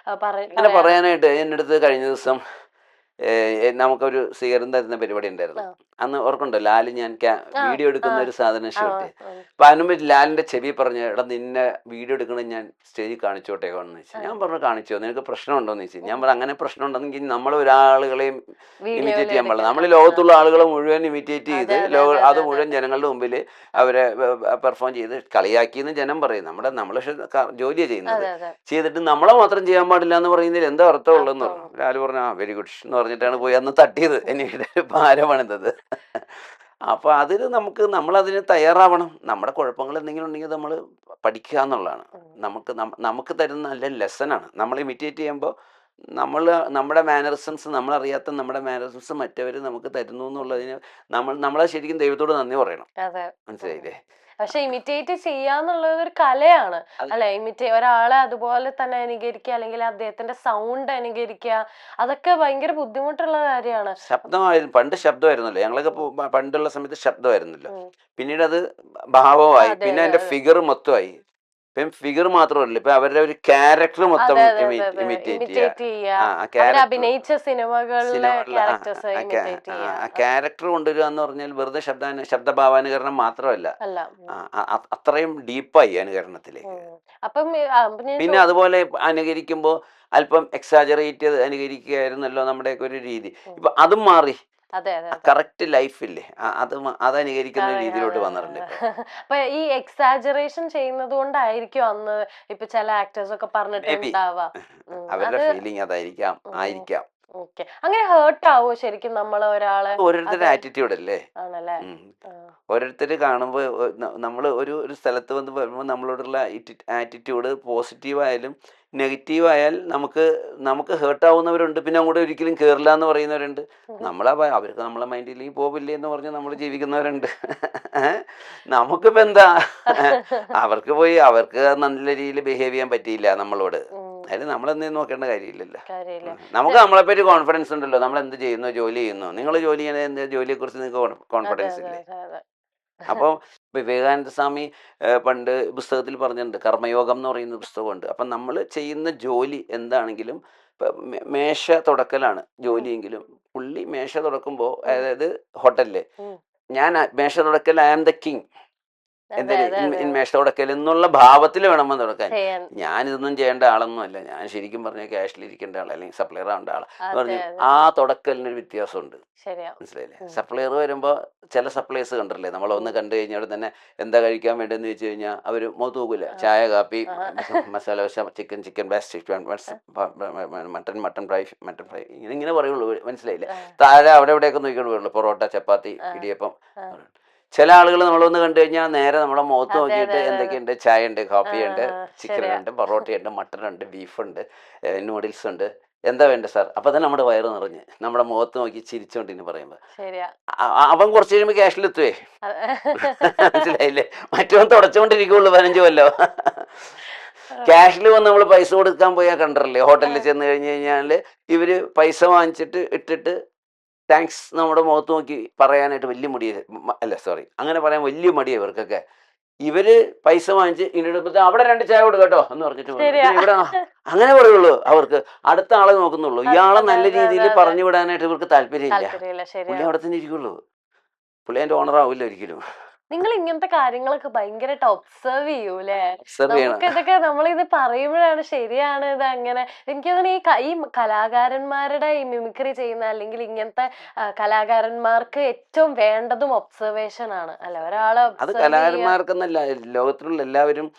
പറയാനായിട്ട് എന്റെ അടുത്ത് കഴിഞ്ഞ ദിവസം നമുക്കൊരു സ്വീകരണം തരുന്ന പരിപാടി ഉണ്ടായിരുന്നു. അന്ന് ഓർക്കുണ്ടോ, ലാല് ഞാൻ വീഡിയോ എടുക്കുന്ന ഒരു സാധനം ഷൂട്ട്. അപ്പൊ അതിനുമ്പ് ലാലിന്റെ ചെവി പറഞ്ഞു, എടാ നിന്നെ വീഡിയോ എടുക്കണം, ഞാൻ സ്റ്റേജിൽ കാണിച്ചോട്ടേക്കോന്ന് ചോദിച്ചു. ഞാൻ പറഞ്ഞു കാണിച്ചോ, നിനക്ക് പ്രശ്നമുണ്ടോന്ന് ചോദിച്ചു. ഞാൻ പറഞ്ഞു അങ്ങനെ പ്രശ്നം ഉണ്ടെങ്കിൽ നമ്മൾ ഒരാളുകളെയും ഇമിറ്റേറ്റ് ചെയ്യാൻ പാടില്ല. നമ്മൾ ലോകത്തുള്ള ആളുകളെ മുഴുവൻ ഇമിറ്റേറ്റ് ചെയ്ത് അത് മുഴുവൻ ജനങ്ങളുടെ മുമ്പിൽ അവരെ പെർഫോം ചെയ്ത് കളിയാക്കിയെന്ന് ജനം പറയും. നമ്മൾ ജോലിയാണ് ചെയ്യുന്നത്. ചെയ്തിട്ട് നമ്മളെ മാത്രം ചെയ്യാൻ പാടില്ല എന്ന് പറയുന്നതിൽ എന്താ അർത്ഥമുള്ളതെന്ന് പറഞ്ഞു. ലാല് പറഞ്ഞു വെരി ഗുഡ് എന്ന് പറഞ്ഞിട്ടാണ് പോയി അന്ന് തട്ടിയത്, എനിക്ക് ഭാരമാണിത്. അപ്പോൾ അതിൽ നമ്മളതിന് തയ്യാറാവണം. നമ്മുടെ കുഴപ്പങ്ങൾ എന്തെങ്കിലും ഉണ്ടെങ്കിൽ നമ്മൾ പഠിക്കുക എന്നുള്ളതാണ്. നമുക്ക് തരുന്ന നല്ല ലെസനാണ്. നമ്മൾ ഇമിറ്റേറ്റ് ചെയ്യുമ്പോൾ നമ്മുടെ മാനറിസംസ്, നമ്മളറിയാത്ത നമ്മുടെ മാനറിസംസ് മറ്റവർ നമുക്ക് തരുന്നു എന്നുള്ളതിന് നമ്മളെ ശരിക്കും ദൈവത്തോട് നന്ദി പറയണം. മനസ്സിലായില്ലേ? പക്ഷെ ഇമിറ്റേറ്റ് ചെയ്യാന്നുള്ളത് ഒരു കലയാണ് അല്ലെ? ഒരാളെ അതുപോലെ തന്നെ അനുകരിക്കുക, അല്ലെങ്കിൽ അദ്ദേഹത്തിന്റെ സൗണ്ട് അനുകരിക്കുക, അതൊക്കെ ഭയങ്കര ബുദ്ധിമുട്ടുള്ള കാര്യമാണ്. പണ്ട് ശബ്ദമായിരുന്നല്ലോ, ഞങ്ങളൊക്കെ പണ്ടുള്ള സമയത്ത് ശബ്ദമായിരുന്നല്ലോ, പിന്നീട് അത് ഭാവമായി, പിന്നെ അതിന്റെ ഫിഗർ മൊത്തമായി. ഇപ്പം ഫിഗർ മാത്രമല്ല, ഇപ്പൊ അവരുടെ ഒരു ക്യാരക്ടർ മൊത്തം ഇമിറ്റേറ്റ് ചെയ്യുക, അഭിനയിച്ച സിനിമകളിലെ ക്യാരക്ടർ കൊണ്ടുവരിക എന്ന് പറഞ്ഞാൽ വെറുതെ ശബ്ദഭാവാനുകരണം മാത്രമല്ല, അത്രയും ഡീപ്പായി അനുകരണത്തിലേക്ക്. പിന്നെ അതുപോലെ അനുകരിക്കുമ്പോൾ അല്പം എക്സാജറേറ്റ് അനുകരിക്കുകയായിരുന്നല്ലോ നമ്മുടെയൊക്കെ ഒരു രീതി. ഇപ്പൊ അതും മാറി, കറക്റ്റ് ലൈഫില്ലേ, അത് അനുകരിക്കുന്ന രീതിയിലോട്ട് വന്നിട്ടുണ്ട്. അപ്പൊ ഈ എക്സാജറേഷൻ ചെയ്യുന്നത് കൊണ്ടായിരിക്കും അന്ന് ഇപ്പൊ ചില ആക്ടേഴ്സ് ഒക്കെ പറഞ്ഞിട്ടുണ്ടാവാ, അവരുടെ ഫീലിംഗ് അതായിരിക്കാം, ആയിരിക്കാം. അങ്ങനെ ഹേർട്ട് ആവോ ശരിക്കും നമ്മളെ ഒരാളെ? ഓരോരുത്തരുടെ ആറ്റിറ്റ്യൂഡ് അല്ലേ. ഓരോരുത്തര് കാണുമ്പോ നമ്മൾ ഒരു സ്ഥലത്ത് വന്ന് വരുമ്പോൾ നമ്മളോടുള്ള ആറ്റിറ്റ്യൂഡ് പോസിറ്റീവ് ആയാലും നെഗറ്റീവ് ആയാൽ നമുക്ക് ഹേർട്ട് ആവുന്നവരുണ്ട്, പിന്നെ അങ്ങോട്ട് ഒരിക്കലും കേറില്ല എന്ന് പറയുന്നവരുണ്ട്. അവർക്ക് നമ്മളെ മൈൻഡിലേക്ക് പോവില്ലേ എന്ന് പറഞ്ഞ് നമ്മൾ ജീവിക്കുന്നവരുണ്ട്. നമുക്കിപ്പോ എന്താ, അവർക്ക് നല്ല രീതിയിൽ ബിഹേവ് ചെയ്യാൻ പറ്റിയില്ല നമ്മളോട്, അതിന് നമ്മളെന്തെങ്കിലും നോക്കേണ്ട കാര്യമില്ലല്ലോ. നമുക്ക് നമ്മളെപ്പറ്റി കോൺഫിഡൻസ് ഉണ്ടല്ലോ, നമ്മൾ എന്ത് ചെയ്യുന്നു, ജോലി ചെയ്യുന്നു. നിങ്ങൾ ജോലി ചെയ്യുന്ന ജോലിയെ കുറിച്ച് നിങ്ങൾക്ക് കോൺഫിഡൻസ് ഇല്ലേ? അപ്പോൾ വിവേകാനന്ദ സ്വാമി പണ്ട് പുസ്തകത്തിൽ പറഞ്ഞിട്ടുണ്ട്, കർമ്മയോഗം എന്ന് പറയുന്ന പുസ്തകമുണ്ട്. അപ്പം നമ്മൾ ചെയ്യുന്ന ജോലി എന്താണെങ്കിലും, മേശ തുടക്കലാണ് ജോലിയെങ്കിലും, പുള്ളി മേശ തുടക്കുമ്പോൾ, അതായത് ഹോട്ടലില് ഞാൻ മേശ തുടക്കൽ ഐ ആം ദ കിങ്, എന്തായാലും മേശ തുടക്കൽ എന്നുള്ള ഭാവത്തിൽ വേണമെന്ന് തുടക്കാൻ. ഞാനിതൊന്നും ചെയ്യേണ്ട ആളൊന്നും അല്ല, ഞാൻ ശരിക്കും പറഞ്ഞാൽ ക്യാഷിലിരിക്കേണ്ട ആൾ, അല്ലെങ്കിൽ സപ്ലയർ ആവേണ്ട ആൾ എന്ന് പറഞ്ഞു. ആ തുടക്കലിനൊരു വ്യത്യാസമുണ്ട്, മനസ്സിലായില്ലേ? സപ്ലയർ വരുമ്പോൾ ചില സപ്ലൈസ് കണ്ടല്ലേ, നമ്മളൊന്ന് കണ്ടു കഴിഞ്ഞാൽ തന്നെ എന്താ കഴിക്കാൻ വേണ്ടതെന്ന് വെച്ച് കഴിഞ്ഞാൽ അവർ മുഖത്ത് നോക്കൂല, ചായ, കാപ്പി, masala dosa, chicken breast, mutton fry ഇങ്ങനെ പറയുള്ളൂ, മനസ്സിലായില്ലേ? താഴെ അവിടെ ഇവിടെയൊക്കെ നോക്കിക്കൊണ്ട് പറയുള്ളൂ, പൊറോട്ട, ചപ്പാത്തി, ഇടിയപ്പം. ചില ആളുകൾ നമ്മളൊന്ന് കണ്ടു കഴിഞ്ഞാൽ നേരെ നമ്മളെ മുഖത്ത് നോക്കിയിട്ട് എന്തൊക്കെയുണ്ട്, ചായ ഉണ്ട്, കാപ്പി ഉണ്ട്, ചിക്കൻ ഉണ്ട്, പൊറോട്ടയുണ്ട്, മട്ടൺ ഉണ്ട്, ബീഫുണ്ട്, നൂഡിൽസ് ഉണ്ട്, എന്താ വേണ്ട സാർ? അപ്പൊ തന്നെ നമ്മുടെ വയറ് നിറഞ്ഞ് നമ്മുടെ മുഖത്ത് നോക്കി ചിരിച്ചോണ്ടിന് പറയുമ്പോ അവൻ കുറച്ച് കഴിയുമ്പോ ക്യാഷിലെത്തുവേ, മനസ്സിലായില്ലേ? മറ്റവൻ തുടച്ചുകൊണ്ടിരിക്കുള്ളൂ 15 കൊല്ലം. ക്യാഷിൽ വന്ന് നമ്മൾ പൈസ കൊടുക്കാൻ പോയാൽ കണ്ടറില്ലേ, ഹോട്ടലിൽ ചെന്ന് കഴിഞ്ഞ് കഴിഞ്ഞാല് ഇവര് പൈസ വാങ്ങിച്ചിട്ട് ഇട്ടിട്ട് താങ്ക്സ് നമ്മുടെ മുഖത്ത് നോക്കി പറയാനായിട്ട് വലിയ അങ്ങനെ പറയാൻ വലിയ മടിയാണ് ഇവർക്കൊക്കെ. ഇവര് പൈസ വാങ്ങിച്ച് ഇങ്ങോട്ട് അവിടെ 2 ചായ കൊടു കേട്ടോ എന്ന് പറഞ്ഞിട്ട് ഇവിടെ അങ്ങനെ പറയുള്ളൂ. അവർക്ക് അടുത്ത ആളെ നോക്കുന്നുള്ളൂ. ഇയാളെ നല്ല രീതിയിൽ പറഞ്ഞു വിടാനായിട്ട് ഇവർക്ക് താല്പര്യമില്ല. പുള്ളി അവിടെ തന്നെ ഇരിക്കുള്ളൂ, പുള്ളി അതിന്റെ ഓണർ ആവില്ല ഒരിക്കലും. നിങ്ങൾ ഇങ്ങനത്തെ കാര്യങ്ങളൊക്കെ ഭയങ്കരമായിട്ട് ഒബ്സർവ് ചെയ്യൂലേ? നമുക്ക് ഇതൊക്കെ നമ്മളിത് പറയുമ്പോഴാണ് ശരിയാണ് ഇത് അങ്ങനെ. എനിക്ക് തോന്നുന്നു ഈ കലാകാരന്മാരുടെ ഈ മിമിക്രി ചെയ്യുന്ന, അല്ലെങ്കിൽ ഇങ്ങനത്തെ കലാകാരന്മാർക്ക് ഏറ്റവും വേണ്ടതും ഒബ്സർവേഷൻ ആണ് അല്ലെ? ഒരാളെ അത് കലാകാരന്മാർക്കെന്നല്ല, ലോകത്തിലുള്ള എല്ലാവരും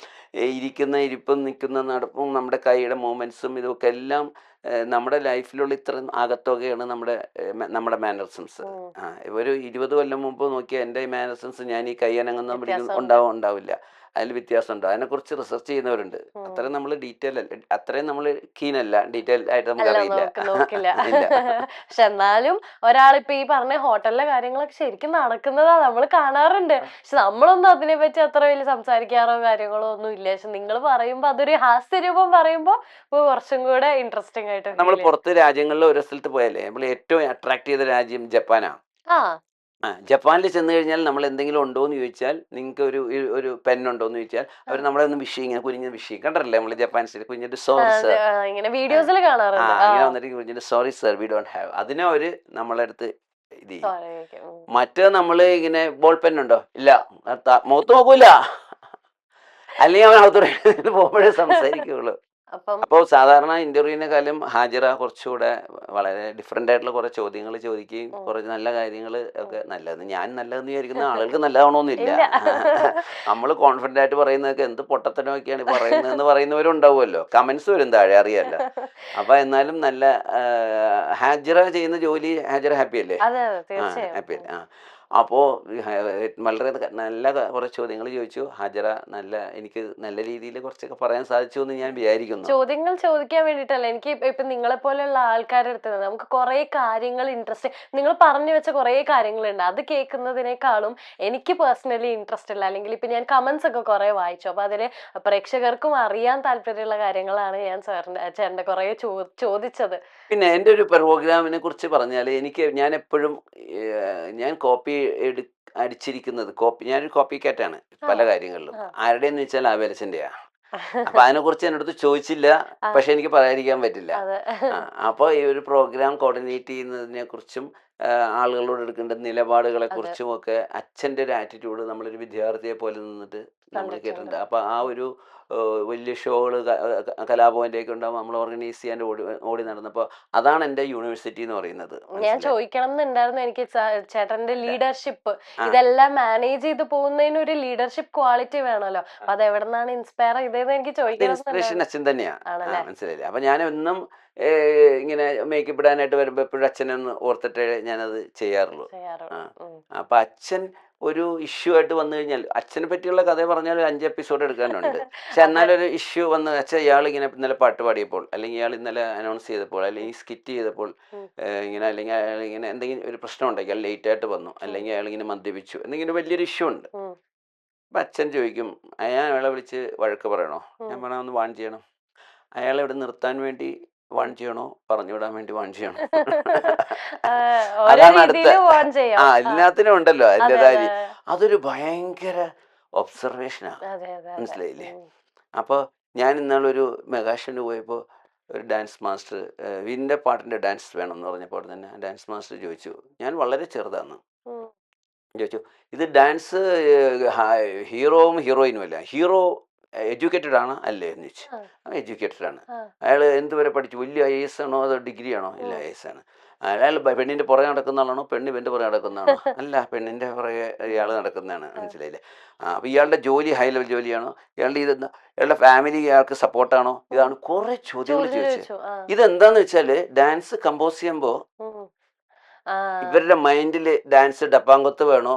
ഇരിക്കുന്ന ഇരിപ്പും നിൽക്കുന്ന നടപ്പും നമ്മുടെ കൈയുടെ മൂവ്മെന്റ്സും ഇതൊക്കെ എല്ലാം നമ്മുടെ ലൈഫിലുള്ള ഇത്ര ആകത്തുകയാണ് നമ്മുടെ മാനറിസംസ്. ഒരു 20 കൊല്ലം മുമ്പ് നോക്കിയാൽ എൻ്റെ മാനറിസംസ്, ഞാൻ ഈ കൈ അനങ്ങുന്ന പിടിക്കുന്ന ഉണ്ടാവില്ല, അതിൽ വ്യത്യാസം ഉണ്ടോ? അതിനെക്കുറിച്ച് റിസർച്ച് ചെയ്യുന്നവരുണ്ട്. അത്രയും നമ്മൾ അത്രയും നമ്മൾ കീനല്ല, ഡീറ്റെയിൽ ആയിട്ട് നമുക്ക് നോക്കില്ല. പക്ഷെ എന്നാലും ഒരാളിപ്പോ ഈ പറഞ്ഞ ഹോട്ടലിലെ കാര്യങ്ങളൊക്കെ ശരിക്കും നടക്കുന്നതാ നമ്മൾ കാണാറുണ്ട്. പക്ഷെ നമ്മളൊന്നും അതിനെ പറ്റി അത്ര വലിയ സംസാരിക്കാറോ കാര്യങ്ങളോ ഒന്നും ഇല്ല. പക്ഷെ നിങ്ങൾ പറയുമ്പോ അതൊരു ഹാസ്യരൂപം പറയുമ്പോ കുറച്ചും കൂടെ ഇൻട്രസ്റ്റിംഗ് ആയിട്ട്. നമ്മൾ പുറത്ത് രാജ്യങ്ങളിൽ ഓരോ സ്ഥലത്ത് പോയാലേ നമ്മൾ ഏറ്റവും അട്രാക്ട് ചെയ്ത രാജ്യം ജപ്പാനാണ്. ജപ്പാനിൽ ചെന്ന് കഴിഞ്ഞാൽ നമ്മൾ എന്തെങ്കിലും ഉണ്ടോ എന്ന് ചോദിച്ചാൽ, നിങ്ങൾക്ക് ഒരു പെന്നുണ്ടോ എന്ന് ചോദിച്ചാൽ അവർ നമ്മളെ ഒന്ന് വിഷ് ഇങ്ങനെ കുഞ്ഞ് വിഷ് കണ്ടല്ലേ, നമ്മൾ ജപ്പാൻ സ്റ്റൈൽ കുഞ്ഞിട്ട് സോറി സർ, ഇങ്ങനെ വീഡിയോസിൽ കാണാറുണ്ട്. ഇങ്ങനെ വന്നിട്ട് കുഞ്ഞിട്ട് sorry sir we don't have, അതിനെ അവര് നമ്മളെ അടുത്ത് ഇത് ചെയ്യും. മറ്റേ നമ്മള് ഇങ്ങനെ ബോൾ പെന്നുണ്ടോ, ഇല്ല, മുഖത്ത് നോക്കൂല, അല്ലെങ്കിൽ അവൻ അകത്തോട്ട് പോകുമ്പോഴേ സംസാരിക്കുള്ളൂ. അപ്പോൾ സാധാരണ ഇന്റർവ്യൂവിനെക്കാളും ഹാജിറ കുറച്ചുകൂടെ വളരെ ഡിഫറെന്റ് ആയിട്ടുള്ള കുറെ ചോദ്യങ്ങൾ ചോദിക്കുകയും കുറച്ച് നല്ല കാര്യങ്ങൾ ഒക്കെ നല്ലത്, ഞാൻ നല്ലതെന്ന് വിചാരിക്കുന്ന ആളുകൾക്ക് നല്ലതാണോന്നില്ല. നമ്മൾ കോൺഫിഡന്റ് ആയിട്ട് പറയുന്നതൊക്കെ എന്ത് പൊട്ടത്തനമൊക്കെയാണ് പറയുന്നതെന്ന് പറയുന്നവരുണ്ടാവുമല്ലോ, കമന്റ്സ് വരും താഴെ, അറിയാലോ. അപ്പൊ എന്നാലും നല്ല ഹാജിറ ചെയ്യുന്ന ജോലി, ഹാജിറ ഹാപ്പി അല്ലേ? ഹാപ്പി അല്ലേ? അപ്പോൾ വളരെ നല്ല കുറേ ചോദ്യങ്ങൾ ചോദിച്ചു. ഹാജറ എനിക്ക് നല്ല രീതിയിൽ കുറച്ചൊക്കെ പറയാൻ സാധിച്ചു എന്ന് ഞാൻ വിചാരിക്കുന്നു. ചോദ്യങ്ങൾ ചോദിക്കാൻ വേണ്ടിയിട്ടല്ല, എനിക്ക് ഇപ്പൊ നിങ്ങളെ പോലെയുള്ള ആൾക്കാരുടെ അടുത്ത് നമുക്ക് കുറെ കാര്യങ്ങൾ ഇൻട്രസ്റ്റ്, നിങ്ങൾ പറഞ്ഞു വെച്ച കുറെ കാര്യങ്ങളുണ്ട്, അത് കേൾക്കുന്നതിനേക്കാളും എനിക്ക് പേഴ്സണലി ഇൻട്രസ്റ്റ് ഇല്ല. അല്ലെങ്കിൽ ഇപ്പൊ ഞാൻ കമന്റ്സ് ഒക്കെ കുറെ വായിച്ചു, അപ്പൊ അതില് പ്രേക്ഷകർക്കും അറിയാൻ താല്പര്യമുള്ള കാര്യങ്ങളാണ് ഞാൻ ചേട്ടന്റെ കുറെ ചോദിച്ചത്. പിന്നെ എൻ്റെ ഒരു പ്രോഗ്രാമിനെ കുറിച്ച് പറഞ്ഞാൽ ഞാൻ എപ്പോഴും ഞാൻ അടിച്ചിരിക്കുന്നത് ഞാനൊരു കോപ്പി കാറ്റാണ് പല കാര്യങ്ങളിലും. ആരുടെയെന്ന് വെച്ചാൽ ആവേലച്ചൻ്റെയാ. അപ്പൊ അതിനെക്കുറിച്ച് എൻ്റെ അടുത്ത് ചോദിച്ചില്ല, പക്ഷെ എനിക്ക് പറയാതിരിക്കാൻ പറ്റില്ല. അപ്പോൾ ഈ ഒരു പ്രോഗ്രാം കോർഡിനേറ്റ് ചെയ്യുന്നതിനെ കുറിച്ചും ആളുകളോട് എടുക്കേണ്ട നിലപാടുകളെ കുറിച്ചും ഒക്കെ അച്ഛൻ്റെ ഒരു ആറ്റിറ്റ്യൂഡ് നമ്മളൊരു വിദ്യാർത്ഥിയെ പോലെ നിന്നിട്ട് നമ്മൾ കേട്ടിട്ടുണ്ട്. അപ്പൊ ആ ഒരു വലിയ ഷോകള് കലാഭവനിലേക്ക് ഉണ്ടാവും, നമ്മൾ ഓർഗനൈസ് ചെയ്യാൻ ഓടി നടന്നപ്പോൾ അതാണ് എൻ്റെ യൂണിവേഴ്സിറ്റി എന്ന് പറയുന്നത്. ഞാൻ ചോദിക്കണം എന്നുണ്ടായിരുന്നു, എനിക്ക് ചേട്ടന്റെ ലീഡർഷിപ്പ്, ഇതെല്ലാം മാനേജ് ചെയ്ത് പോകുന്നതിന് ഒരു ലീഡർഷിപ്പ് ക്വാളിറ്റി വേണമല്ലോ, അപ്പൊ അത് എവിടെ നിന്നാണ് ഇൻസ്പയർ ചെയ്തതെന്ന് എനിക്ക് ചോദിക്കണം. ഇൻസ്പിറേഷൻ അച്ഛൻ തന്നെയാണ്, മനസ്സിലായില്ലേ? അപ്പൊ ഞാൻ എന്നും ഇങ്ങനെ മേക്കപ്പ് ഇടാനായിട്ട് വരുമ്പോ എപ്പോഴും അച്ഛനൊന്ന് ഓർത്തിട്ടേ ഞാനത് ചെയ്യാറുള്ളൂ. അപ്പൊ അച്ഛൻ ഒരു ഇഷ്യൂ ആയിട്ട് വന്നു കഴിഞ്ഞാൽ, അച്ഛനെ പറ്റിയുള്ള കഥ പറഞ്ഞാൽ 5 എപ്പിസോഡ് എടുക്കാനുണ്ട്. പക്ഷെ എന്നാലൊരു ഇഷ്യൂ വന്ന് അച്ഛൻ ഇയാൾ ഇങ്ങനെ ഇന്നലെ പാട്ട് പാടിയപ്പോൾ, അല്ലെങ്കിൽ ഇയാൾ ഇന്നലെ അനൗൺസ് ചെയ്തപ്പോൾ, അല്ലെങ്കിൽ സ്കിറ്റ് ചെയ്തപ്പോൾ ഇങ്ങനെ, അല്ലെങ്കിൽ അയാൾ ഇങ്ങനെ എന്തെങ്കിലും ഒരു പ്രശ്നം ഉണ്ടാക്കി, അയാൾ ലേറ്റ് ആയിട്ട് വന്നു, അല്ലെങ്കിൽ അയാൾ ഇങ്ങനെ മദ്യപിച്ചു, എന്തെങ്കിലും വലിയൊരു ഇഷ്യൂ ഉണ്ട്. അപ്പം അച്ഛൻ ചോദിക്കും, അയാളെ വിളിച്ച് വഴക്ക് പറയണോ? ഞാൻ പറഞ്ഞാൽ ഒന്ന് വാൺ ചെയ്യണം. അയാളെ ഇവിടെ നിർത്താൻ വേണ്ടി വാൺ ചെയ്യണോ, പറഞ്ഞുവിടാൻ വേണ്ടി വാൺ ചെയ്യണോ? അതാണ് അടുത്ത. എല്ലാത്തിനും ഉണ്ടല്ലോ അതിൻ്റെതായ. അതൊരു ഭയങ്കര ഒബ്സർവേഷനാണ്, മനസ്സിലായില്ലേ? അപ്പോൾ ഞാൻ ഇന്നാളൊരു മെഗാഷന് പോയപ്പോൾ ഒരു ഡാൻസ് മാസ്റ്റർ വിൻ്റെ പാട്ടിൻ്റെ ഡാൻസ് വേണം എന്ന് പറഞ്ഞപ്പോൾ തന്നെ ഡാൻസ് മാസ്റ്റർ ചോദിച്ചു, ഞാൻ വളരെ ചെറുതാണ്, ചോദിച്ചു ഇത് ഡാൻസ് ഹീറോവും ഹീറോയിനും അല്ല, ഹീറോ എഡ്യൂക്കേറ്റഡ് ആണ് അല്ലേ എന്ന് ചോദിച്ചു. എഡ്യൂക്കേറ്റഡ് ആണ്. അയാൾ എന്തുവരെ പഠിച്ചു? വലിയ IAS ആണോ അതോ ഡിഗ്രി ആണോ? ഇല്ല, IAS ആണ്. അയാൾ പെണ്ണിൻ്റെ പുറകെ നടക്കുന്ന ആളാണോ, പെണ്ണ് ഇവൻ്റെ പുറകെ നടക്കുന്നതാണോ? അല്ല, പെണ്ണിൻ്റെ പുറകെ ഇയാൾ നടക്കുന്നതാണ്, മനസ്സിലായില്ലേ? അപ്പോൾ ഇയാളുടെ ജോലി ഹൈ ലെവൽ ജോലിയാണോ? ഇയാളുടെ ഫാമിലി ഇയാൾക്ക് സപ്പോർട്ടാണോ? ഇതാണ് കുറേ ചോദ്യങ്ങൾ ചോദിച്ചത്. ഇതെന്താന്ന് വെച്ചാൽ ഡാൻസ് കമ്പോസ് ചെയ്യുമ്പോൾ ഇവരുടെ മൈൻഡില് ഡാൻസ് ഡപ്പാങ്കൊത്ത് വേണോ,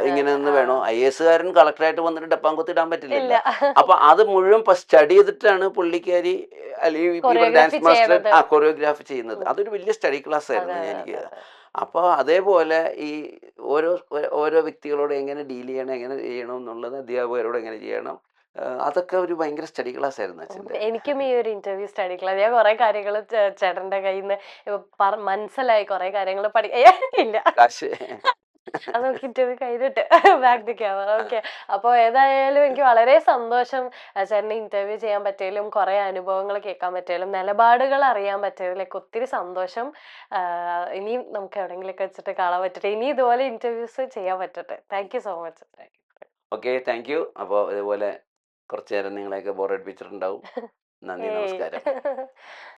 ഇങ്ങനെ നിന്ന് വേണോ? IAS കാരൻ കളക്ടറായിട്ട് വന്നിട്ട് ഡപ്പാങ്കൊത്ത് ഇടാൻ പറ്റില്ല. അപ്പൊ അത് മുഴുവൻ സ്റ്റഡി ചെയ്തിട്ടാണ് പുള്ളിക്കാരി അല്ലെങ്കിൽ ഡാൻസ് മാസ്റ്റർ കൊറിയോഗ്രാഫ് ചെയ്യുന്നത്. അതൊരു വലിയ സ്റ്റഡി ക്ലാസ് ആയിരുന്നു എനിക്ക്. അപ്പോൾ അതേപോലെ ഈ ഓരോ വ്യക്തികളോട് എങ്ങനെ ഡീൽ ചെയ്യണം, എങ്ങനെ ചെയ്യണം എന്നുള്ളത്, അധ്യാപകരോട് എങ്ങനെ ചെയ്യണം, അതൊക്കെ ഒരു ഭയങ്കര സ്റ്റഡി ക്ലാസ് ആയിരുന്നു അച്ഛൻ്റെ. എനിക്കും ഈ ഒരു ഇന്റർവ്യൂ സ്റ്റഡി ക്ലാസ്, ഞാൻ കുറെ കാര്യങ്ങൾ ചേട്ടന്റെ കയ്യിൽ നിന്ന് മനസ്സിലായി, കുറെ കാര്യങ്ങൾ ഇല്ല അത് നമുക്ക് ഇന്റർവ്യൂ കഴിഞ്ഞിട്ട് ബാക്ക് ടു ക്യാമറ. ഓക്കെ, അപ്പോൾ ഏതായാലും എനിക്ക് വളരെ സന്തോഷം ചേട്ടനെ ഇന്റർവ്യൂ ചെയ്യാൻ പറ്റിയാലും, കുറെ അനുഭവങ്ങൾ കേൾക്കാൻ പറ്റിയാലും, നിലപാടുകൾ അറിയാൻ പറ്റിയതിലൊക്കെ ഒത്തിരി സന്തോഷം. ഇനിയും നമുക്ക് എവിടെയെങ്കിലൊക്കെ വെച്ചിട്ട് കാണാൻ പറ്റട്ടെ, ഇനി ഇതുപോലെ ഇന്റർവ്യൂസ് ചെയ്യാൻ പറ്റട്ടെ. Thank you so much. Okay, thank you. അപ്പോൾ ഇതുപോലെ കുറച്ചു നേരം നിങ്ങളെയൊക്കെ ബോറടിപ്പിച്ചിട്ടുണ്ടാവും. നന്ദി, നമസ്കാരം.